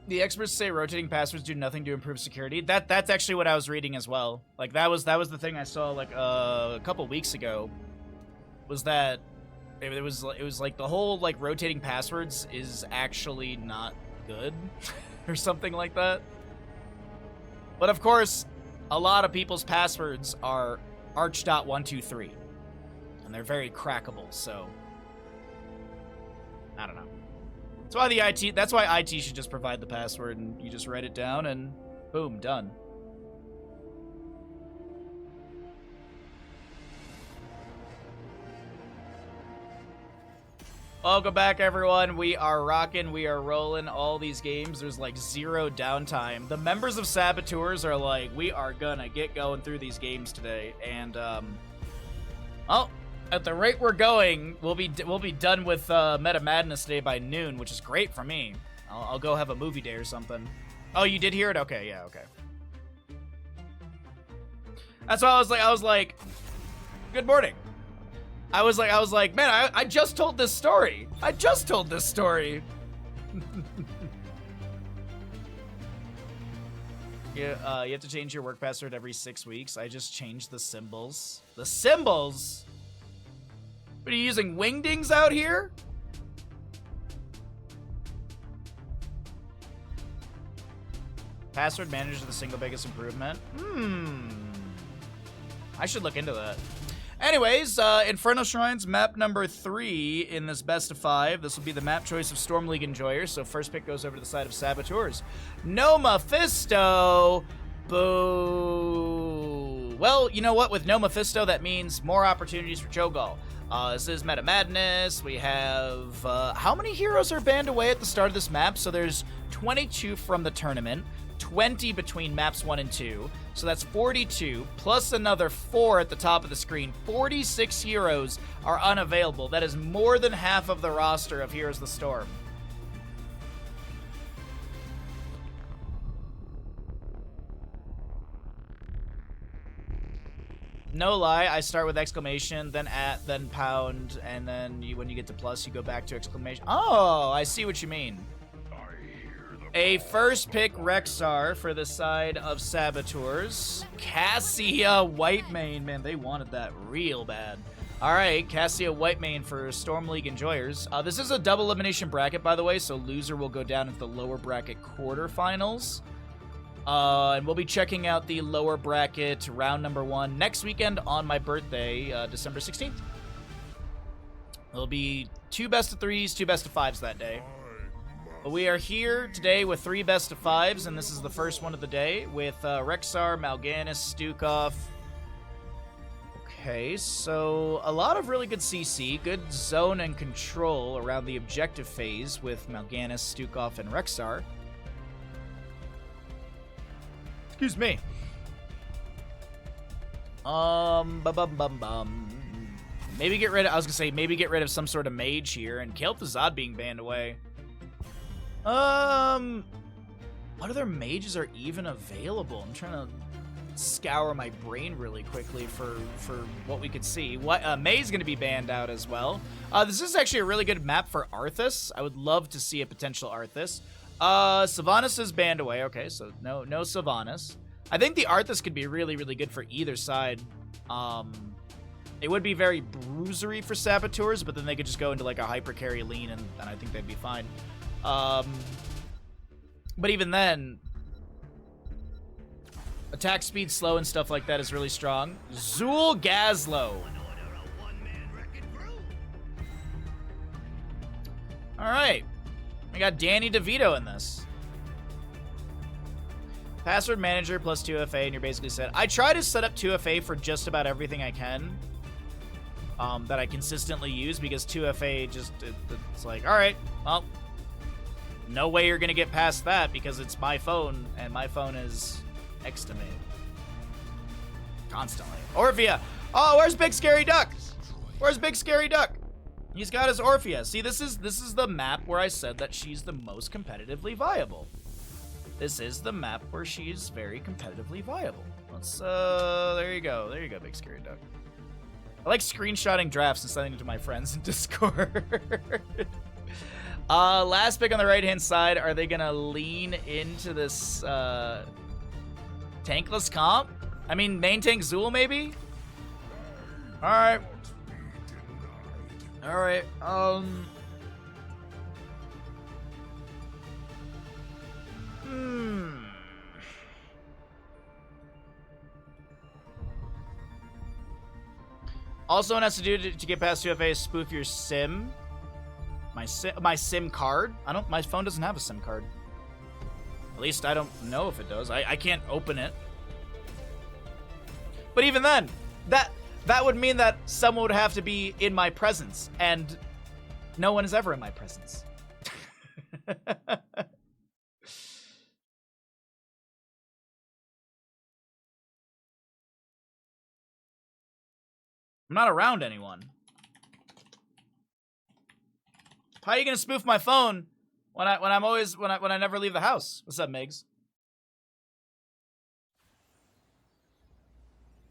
The experts say rotating passwords do nothing to improve security. That's actually what I was reading as well. Like that was the thing I saw like a couple weeks ago. Was that it was like the whole like rotating passwords is actually not good or something like that. But of course, a lot of people's passwords are arch.123 and they're very crackable, so I don't know. That's why IT should just provide the password and you just write it down and boom, done. Welcome back, everyone. We are rocking, we are rolling all these games. There's like zero downtime. The members of Saboteurs are like, we are gonna get going through these games today. And, well, at the rate we're going, we'll be done with Meta Madness today by noon, which is great for me. I'll go have a movie day or something. Oh, you did hear it? Okay, yeah, okay. That's why I was like, good morning. I was like, man, I just told this story. I just told this story. Yeah, you have to change your work password every 6 weeks. I just changed the symbols. The symbols? What, are you using wingdings out here? Password manager is the single biggest improvement. I should look into that. Anyways, Inferno Shrines, map number 3 in this best of 5. This will be the map choice of Storm League enjoyers, so first pick goes over to the side of Saboteurs. No Mephisto! Boo! Well, you know what? With no Mephisto, that means more opportunities for Cho'Gall. This is Meta Madness. We have, how many heroes are banned away at the start of this map? So there's 22 from the tournament, 20 between maps 1 and 2. So that's 42, plus another 4 at the top of the screen. 46 heroes are unavailable. That is more than half of the roster of Heroes of the Storm. No lie, I start with exclamation, then at, then pound, and then when you get to plus, you go back to exclamation. Oh, I see what you mean. A first pick Rexar for the side of Saboteurs. Cassia Whitemane. Man, they wanted that real bad. All right, Cassia Whitemane for Storm League enjoyers. This is a double elimination bracket, by the way, so loser will go down into the lower bracket quarterfinals. And we'll be checking out the lower bracket round number 1 next weekend on my birthday, December 16th. There'll be 2 best of 3s, 2 best of 5s that day. But we are here today with 3 best of 5s, and this is the first one of the day with Rexar, Mal'Ganis, Stukov. Okay, so a lot of really good CC, good zone and control around the objective phase with Mal'Ganis, Stukov, and Rexar. Excuse me. Maybe get rid of, I was gonna say, maybe get rid of some sort of mage here, and Kel'Thuzad being banned away. What other mages are even available? I'm trying to scour my brain really quickly for what we could see. May's gonna be banned out as well. This is actually a really good map for Arthas. I would love to see a potential Arthas. Sylvanas is banned away. Okay, so no Sylvanas. I think the Arthas could be really, really good for either side. It would be very bruisery for Saboteurs, but then they could just go into like a hyper carry lean, and I think they'd be fine. But even then, attack speed slow and stuff like that is really strong. Zool Gazlo. All right, we got Danny DeVito in this. Password manager plus 2FA, and you're basically set. I try to set up 2FA for just about everything I can that I consistently use, because 2FA just, it's like, all right, well, no way you're going to get past that because it's my phone, and my phone is next to me. Constantly. Orphea. Oh, where's Big Scary Duck? Where's Big Scary Duck? He's got his Orphea. See, this is the map where I said that she's the most competitively viable. This is the map where she is very competitively viable. Let's, there you go. There you go, Big Scary Duck. I like screenshotting drafts and sending them to my friends in Discord. Last pick on the right-hand side. Are they gonna lean into this, tankless comp? I mean, main tank Zool, maybe? Alright. Alright, Also, one has to do to get past 2FA is spoof your SIM. My SIM card? My phone doesn't have a SIM card. At least I don't know if it does. I can't open it. But even then, that would mean that someone would have to be in my presence, and no one is ever in my presence. I'm not around anyone. How are you gonna spoof my phone when I never leave the house? What's up, Migs?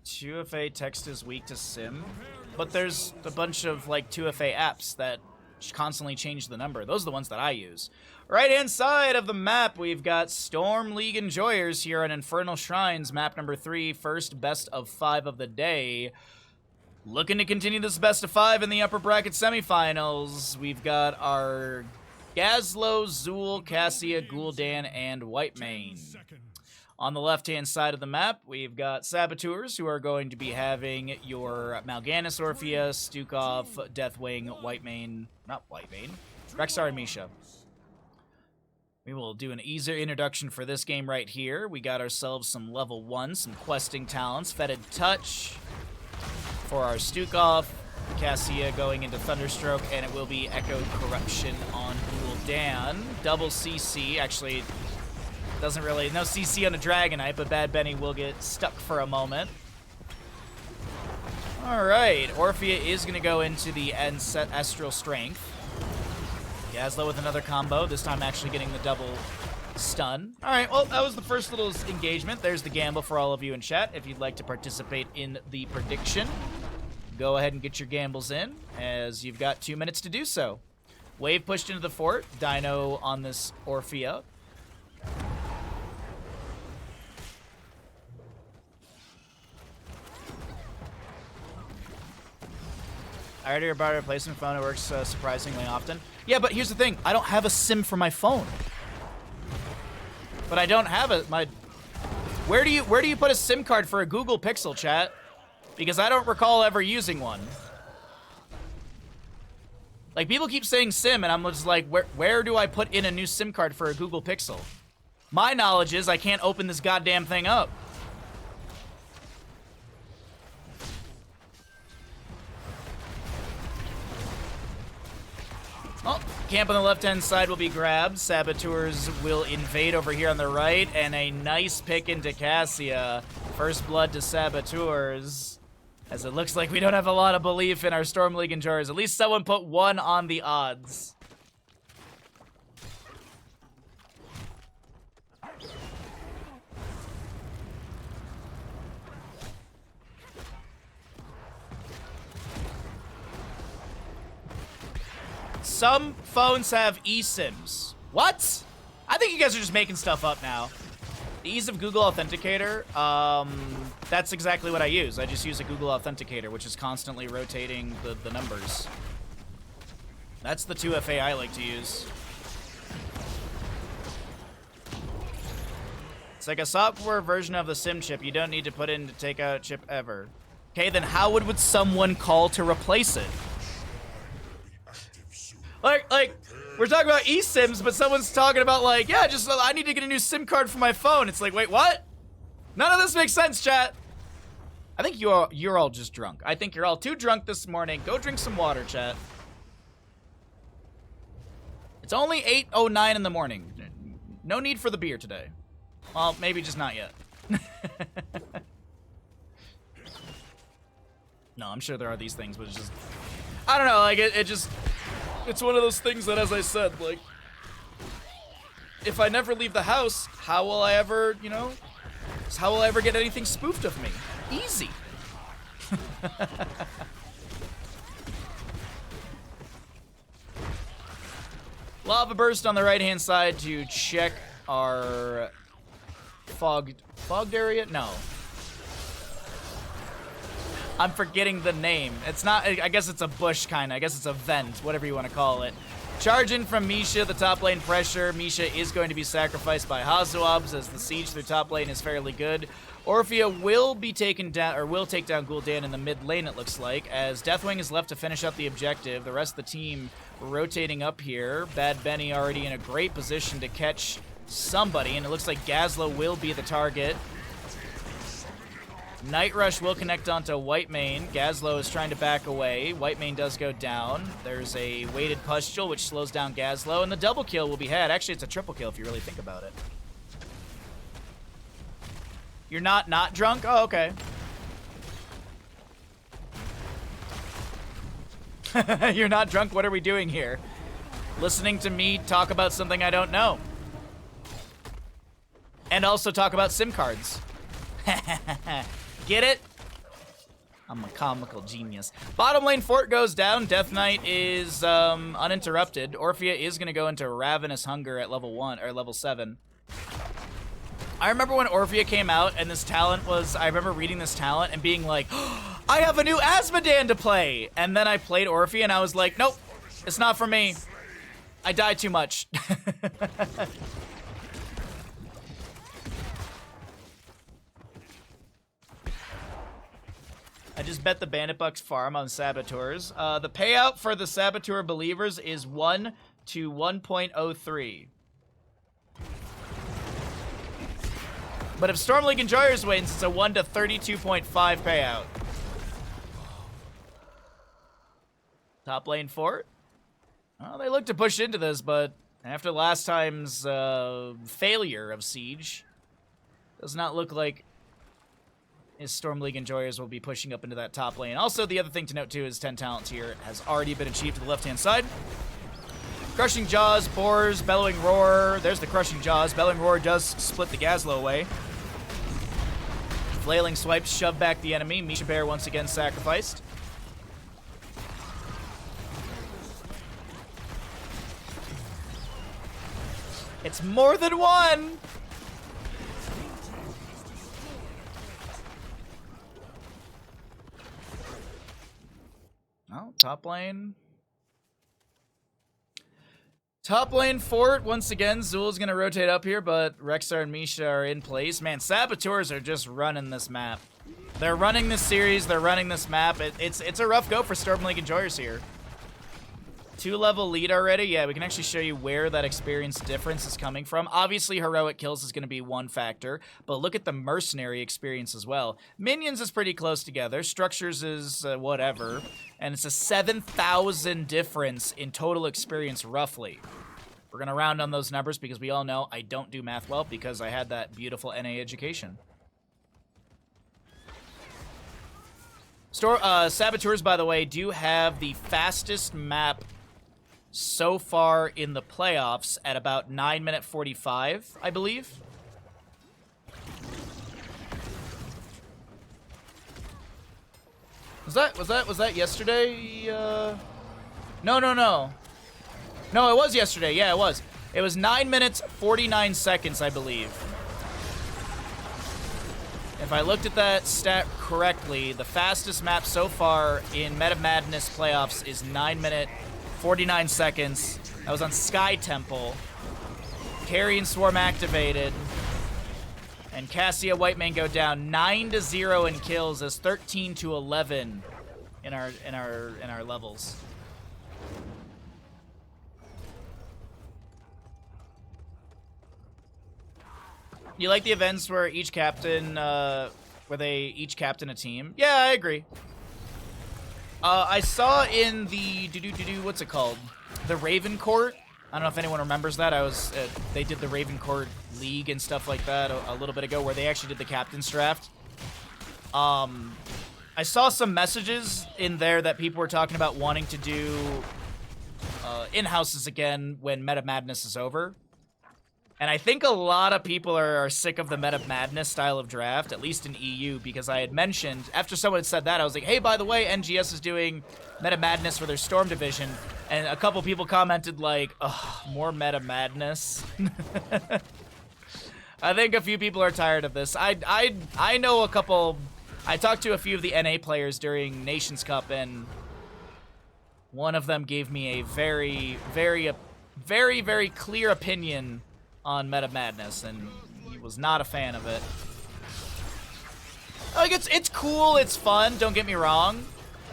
2FA text is weak to SIM, but there's a bunch of like 2FA apps that constantly change the number. Those are the ones that I use. Right-hand side of the map, we've got Storm League Enjoyers here on Infernal Shrines, map number 3, first best of 5 of the day. Looking to continue this best of 5 in the upper bracket semifinals. We've got our Gazlo, Zool, Cassia, Gul'dan, and Whitemane. On the left-hand side of the map, we've got Saboteurs, who are going to be having your Mal'Ganis, Orphea, Stukov, Deathwing, Whitemane, not Whitemane, Rexar, and Misha. We will do an easier introduction for this game right here. We got ourselves some level 1, some questing talents, Fetid Touch for our Stukov, Cassia going into Thunderstroke, and it will be Echoed Corruption on Gul'dan. Double CC, actually, doesn't really, no CC on a Dragonite, but Bad Benny will get stuck for a moment. Alright, Orphea is going to go into the Astral Strength. Gazlo with another combo, this time actually getting the double stun. Alright, well, that was the first little engagement. There's the gamble for all of you in chat. If you'd like to participate in the prediction, go ahead and get your gambles in, as you've got 2 minutes to do so. Wave pushed into the fort. Dino on this Orphea. I already heard about a replacement phone. It works surprisingly often. Yeah, but here's the thing. I don't have a SIM for my phone. But I don't have my... Where do you put a SIM card for a Google Pixel, chat? Because I don't recall ever using one. Like, people keep saying SIM, and I'm just like, where do I put in a new SIM card for a Google Pixel? My knowledge is I can't open this goddamn thing up. Oh, camp on the left-hand side will be grabbed. Saboteurs will invade over here on the right, and a nice pick into Cassia. First blood to Saboteurs, as it looks like we don't have a lot of belief in our Storm League Enjoyers. At least someone put 1 on the odds. Some phones have eSIMs. What? I think you guys are just making stuff up now. The ease of Google Authenticator, that's exactly what I use. I just use a Google Authenticator, which is constantly rotating the numbers. That's the 2FA I like to use. It's like a software version of the SIM chip you don't need to put in to take out a chip ever. Okay, then how would someone call to replace it? Like, we're talking about eSIMs, but someone's talking about like, yeah, just I need to get a new SIM card for my phone. It's like, wait, what? None of this makes sense, chat. I think you're all just drunk. I think you're all too drunk this morning. Go drink some water, chat. It's only 8:09 in the morning. No need for the beer today. Well, maybe just not yet. No, I'm sure there are these things, but it's just, I don't know, like, it's one of those things that, as I said, like, if I never leave the house, how will I ever, you know, how will I ever get anything spoofed of me? Easy. Lava burst on the right-hand side to check our fogged area? No. I'm forgetting the name. It's not, I guess it's a bush kind of. I guess it's a vent, whatever you want to call it. Charge in from Misha, the top lane pressure. Misha is going to be sacrificed by Hazuabs as the siege through top lane is fairly good. Orphea will be taken down, or will take down Gul'dan in the mid lane, it looks like, as Deathwing is left to finish up the objective. The rest of the team rotating up here. Bad Benny already in a great position to catch somebody, and it looks like Gazlo will be the target. Night Rush will connect onto Whitemane. Gazlo is trying to back away. Whitemane does go down. There's a weighted pustule, which slows down Gazlo, and the double kill will be had. Actually, it's a triple kill if you really think about it. You're not drunk? Oh, okay. You're not drunk? What are we doing here? Listening to me talk about something I don't know. And also talk about SIM cards. Get it? I'm a comical genius. Bottom lane fort goes down. Death Knight is uninterrupted. Orphea is going to go into Ravenous Hunger at level 1 or level 7. I remember when Orphea came out and this talent was, I remember reading this talent and being like, oh, I have a new Asmodan to play. And then I played Orphea and I was like, nope, it's not for me. I die too much. I just bet the Bandit Bucks farm on Saboteurs. The payout for the Saboteur believers is 1 to 1.03. But if Storm League Enjoyers wins, it's a 1 to 32.5 payout. Top lane fort. Well, they look to push into this, but after last time's failure of Siege, does not look like his Storm League Enjoyers will be pushing up into that top lane. Also, the other thing to note, too, is 10 talents here has already been achieved to the left-hand side. Crushing Jaws, Boars, Bellowing Roar. There's the Crushing Jaws. Bellowing Roar does split the Gazlo away. Flailing Swipes shove back the enemy. Misha Bear once again sacrificed. It's more than one! Oh, top lane. Top lane fort, once again, Zul's gonna rotate up here, but Rexar and Misha are in place. Man, Saboteurs are just running this map. They're running this series, they're running this map. It's a rough go for Storm League Enjoyers here. 2-level lead already. Yeah, we can actually show you where that experience difference is coming from. Obviously, heroic kills is going to be one factor, but look at the mercenary experience as well. Minions is pretty close together. Structures is whatever, and it's a 7,000 difference in total experience, roughly. We're going to round on those numbers because we all know I don't do math well because I had that beautiful NA education. Saboteurs, by the way, do have the fastest map so far in the playoffs at about 9:45, I believe. Was that yesterday? No. No, it was yesterday. Yeah, it was. It was 9 minutes 49 seconds, I believe. If I looked at that stat correctly, the fastest map so far in Meta Madness playoffs is 9 minute, 49 seconds. That was on Sky Temple. Carry and Swarm activated. And Cassia Whitemane go down 9-0 in kills as 13-11 in our levels. You like the events where each captain, where they each captain a team? Yeah, I agree. I saw in the what's it called? The Raven Court. I don't know if anyone remembers that. They did the Raven Court League and stuff like that a little bit ago, where they actually did the captain's draft. I saw some messages in there that people were talking about wanting to do in-houses again when Meta Madness is over. And I think a lot of people are sick of the Meta Madness style of draft, at least in EU, because I had mentioned, after someone had said that, I was like, hey, by the way, NGS is doing Meta Madness for their Storm division. And a couple people commented like, ugh, more Meta Madness. I think a few people are tired of this. I know a couple, I talked to a few of the NA players during Nations Cup, and one of them gave me a very, very clear opinion on Meta Madness, and he was not a fan of it. Like, it's cool, it's fun, don't get me wrong.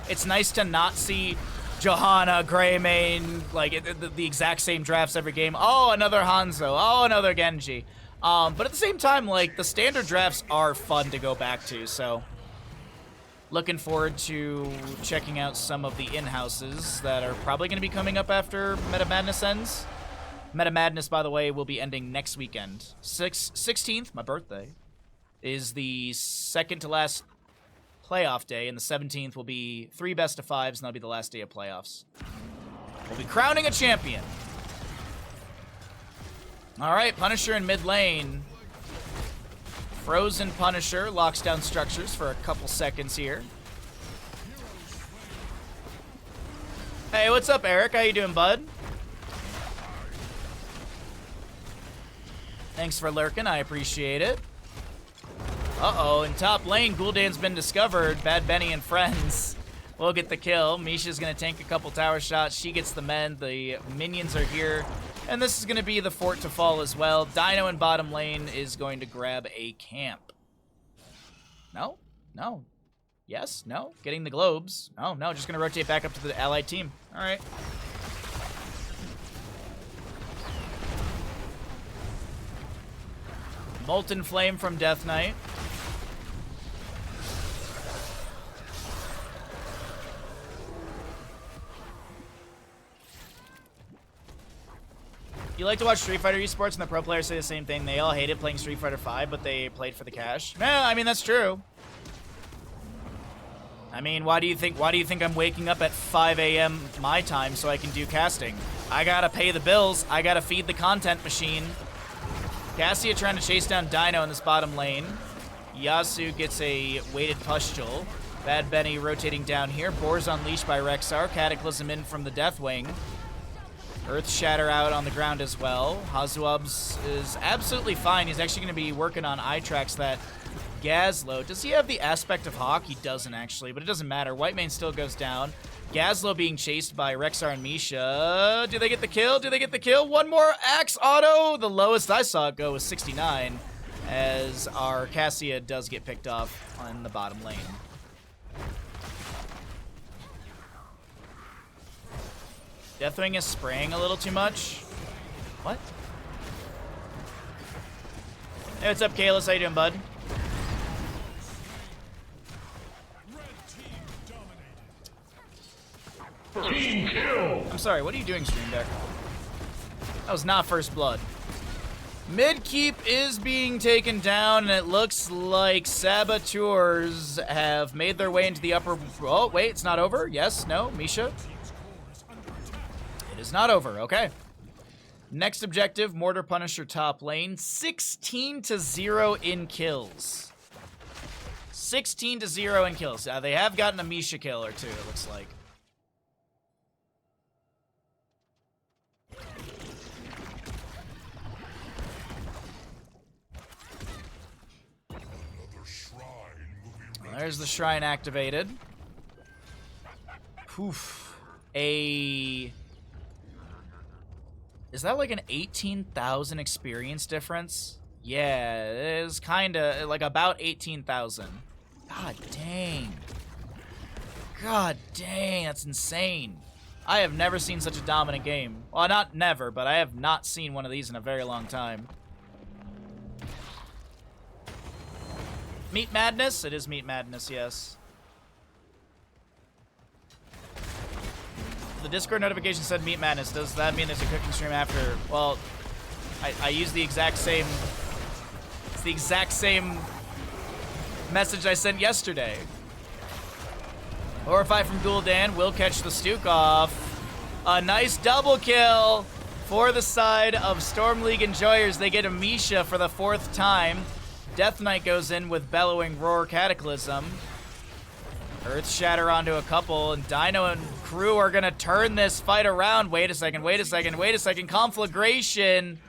It's nice to not see Johanna, Greymane, like, the exact same drafts every game. Oh, another Hanzo. Oh, another Genji. But at the same time, like, the standard drafts are fun to go back to, so looking forward to checking out some of the in-houses that are probably going to be coming up after Meta Madness ends. Meta Madness, by the way, will be ending next weekend. 16th, my birthday, is the second to last playoff day, and the 17th will be 3 best of 5s, and that'll be the last day of playoffs. We'll be crowning a champion. All right, Punisher in mid lane. Frozen Punisher locks down structures for a couple seconds here. Hey, what's up, Eric? How you doing, bud? Thanks for lurking, I appreciate it. Uh-oh, in top lane, Gul'dan's been discovered. Bad Benny and friends will get the kill. Misha's gonna tank a couple tower shots. She gets the mend. The minions are here. And this is gonna be the fort to fall as well. Dino in bottom lane is going to grab a camp. No? No. Yes? No? Getting the globes. Oh, no, just gonna rotate back up to the allied team. All right. Molten Flame from Death Knight. You like to watch Street Fighter esports, and the pro players say the same thing. They all hated playing Street Fighter 5, but they played for the cash. Yeah, I mean, that's true. I mean, why do you think I'm waking up at 5 a.m. my time so I can do casting? I gotta pay the bills. I gotta feed the content machine. Cassia trying to chase down Dino in this bottom lane. Yasu gets a weighted pustule. Bad Benny rotating down here. Boar's unleashed by Rexar. Cataclysm in from the Deathwing. Earth Shatter out on the ground as well. Hazuabs is absolutely fine. He's actually going to be working on eye tracks that Gazlo. Does he have the aspect of Hawk? He doesn't actually, but it doesn't matter. Whitemane still goes down. Gazlo being chased by Rexar and Misha. Do they get the kill? Do they get the kill? One more axe auto. The lowest I saw it go was 69, as our Cassia does get picked off on the bottom lane. Deathwing is spraying a little too much. What? Hey, what's up, Kalis? How you doing, bud? Team kill! I'm sorry, what are you doing, Stream Deck? That was not first blood. Mid keep is being taken down, and it looks like Saboteurs have made their way into the upper... Oh, wait, it's not over? Yes, no, Misha? It is not over, okay. Next objective, Mortar Punisher top lane. 16-0 in kills. 16-0 in kills. They have gotten a Misha kill or two, it looks like. Another shrine There's the shrine activated. Poof. Is that like an 18,000 experience difference? Yeah, it is kind of like about 18,000. God dang. God dang, that's insane. I have never seen such a dominant game. Well, not never, but I have not seen one of these in a very long time. Meat Madness? It is Meat Madness, yes. The Discord notification said Meat Madness. Does that mean there's a cooking stream after? Well, I use the exact same... It's the exact same message I sent yesterday. Horrify from Gul'dan will catch the Stukov. A nice double kill for the side of Storm League Enjoyers. They get a Misha for the 4th time. Death Knight goes in with Bellowing Roar Cataclysm. Earth Shatter onto a couple, and Dino and crew are gonna turn this fight around. Wait a second, wait a second, wait a second. Conflagration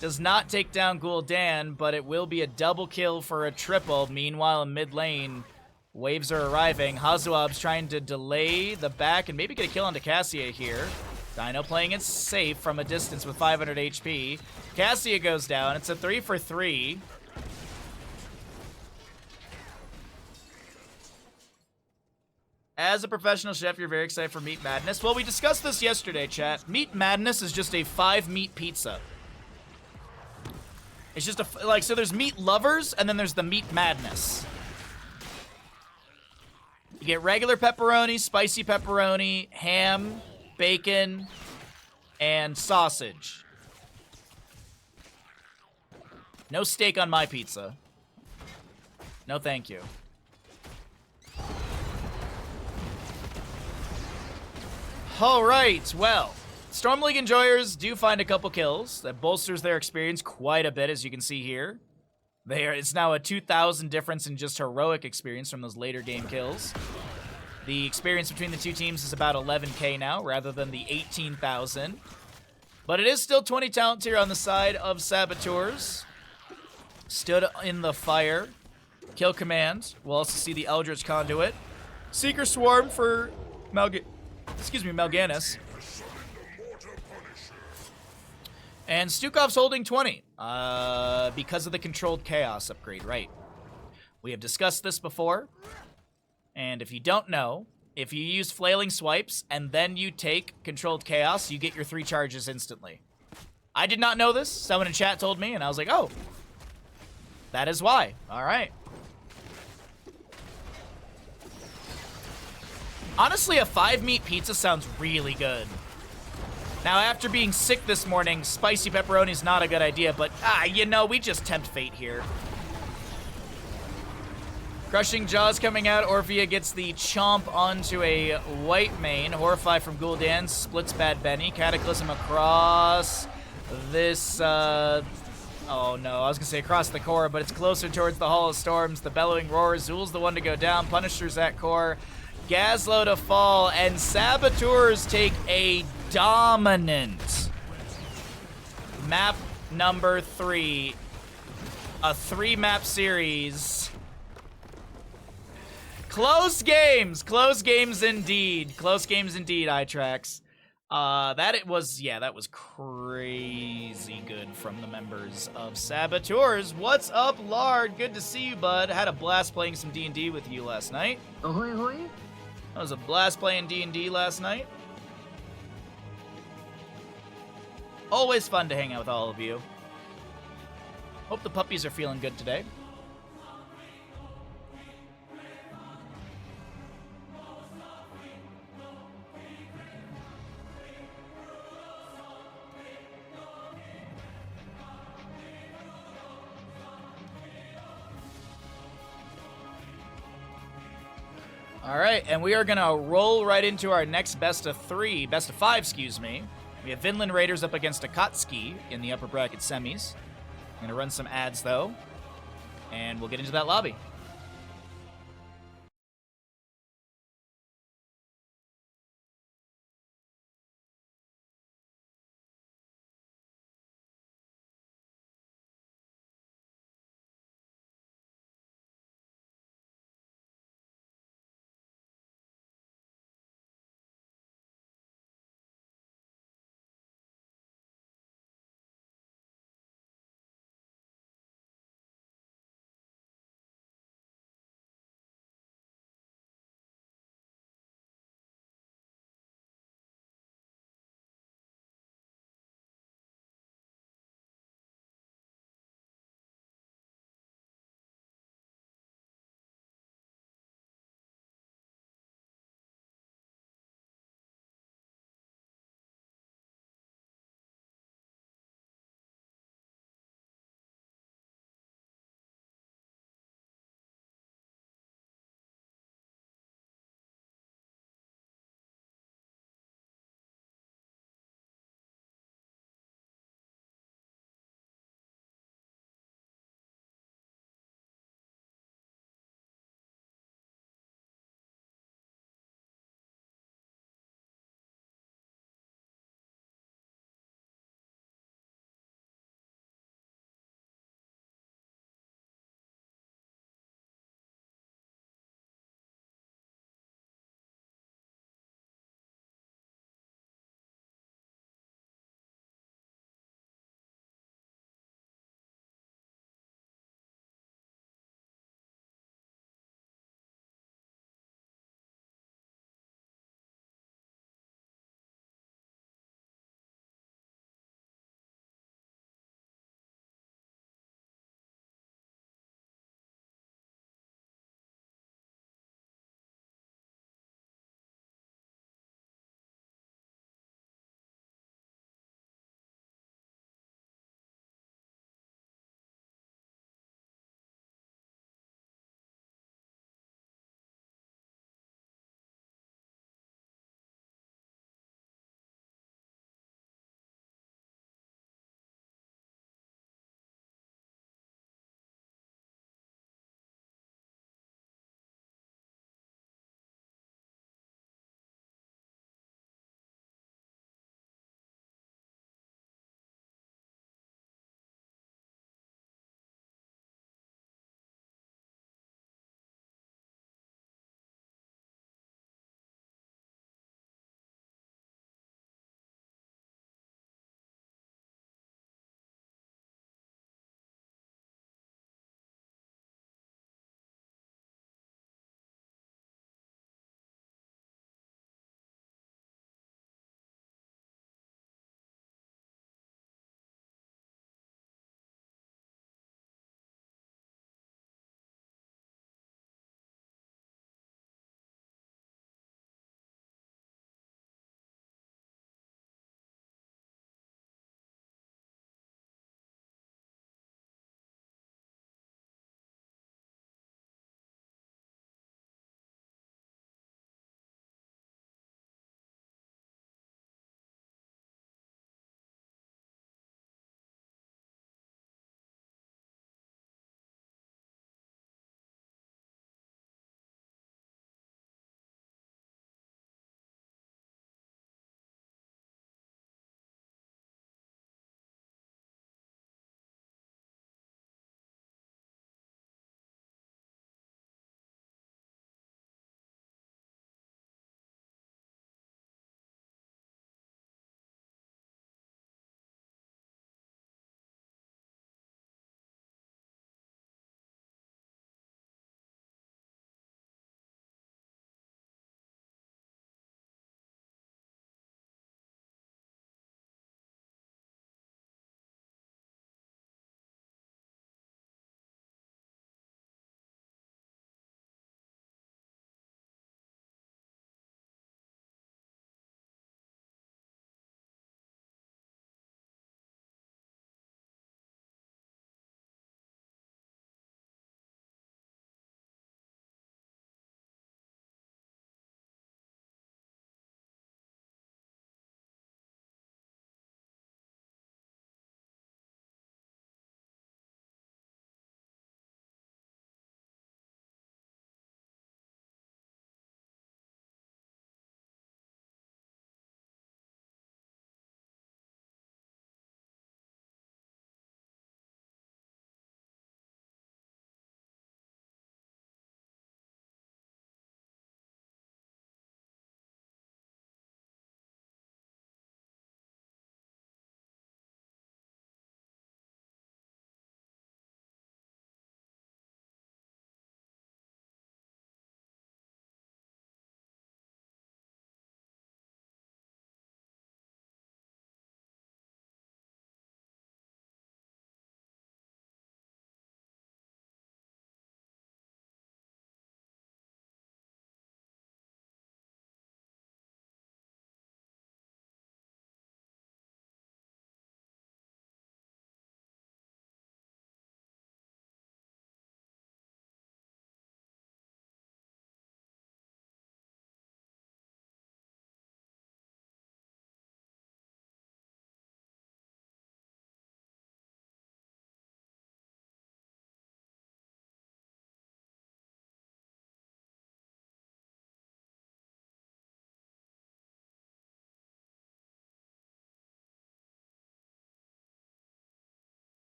does not take down Gul'dan, but it will be a double kill for a triple. Meanwhile, in mid lane, waves are arriving. Hazuab's trying to delay the back and maybe get a kill onto Cassia here. Dino playing it safe from a distance with 500 HP. Cassia goes down. It's a 3 for 3. As a professional chef, you're very excited for Meat Madness. Well, we discussed this yesterday, chat. Meat Madness is just a 5-meat pizza. It's just so there's meat lovers, and then there's the Meat Madness. You get regular pepperoni, spicy pepperoni, ham, bacon, and sausage. No steak on my pizza. No thank you. Alright, well, Storm League Enjoyers do find a couple kills. That bolsters their experience quite a bit, as you can see here. It's now a 2,000 difference in just heroic experience from those later game kills. The experience between the two teams is about 11k now, rather than the 18,000. But it is still 20 talent tier on the side of Saboteurs. Stood in the fire. Kill command. We'll also see the Eldritch Conduit. Seeker Swarm for Mal'Ganis. And Stukov's holding 20 because of the Controlled Chaos upgrade, right? We have discussed this before. And if you don't know, if you use Flailing Swipes and then you take Controlled Chaos, you get your 3 charges instantly. I did not know this. Someone in chat told me, and I was like, oh, that is why. All right. Honestly, a 5-meat pizza sounds really good. Now, after being sick this morning, spicy pepperoni is not a good idea, but, you know, we just tempt fate here. Crushing Jaws coming out. Orphea gets the chomp onto a white mane. Horrify from Gul'dan splits Bad Benny. Cataclysm across this, oh no, I was gonna say across the core, but it's closer towards the Hall of Storms. The Bellowing Roar. Zul's the one to go down. Punisher's at core. Gazlo to fall, and Saboteurs take a dominant map number 3. A 3-map series. Close games indeed. Close games indeed, iTrax. That was crazy good from the members of Saboteurs. What's up, Lard? Good to see you, bud. Had a blast playing some D&D with you last night. Ahoy, ahoy. That was a blast playing D&D last night. Always fun to hang out with all of you. Hope the puppies are feeling good today. All right, and we are gonna roll right into our next best of 5, excuse me. We have Vinland Raiders up against Akatsuki in the upper bracket semis. I'm gonna run some ads though, and we'll get into that lobby.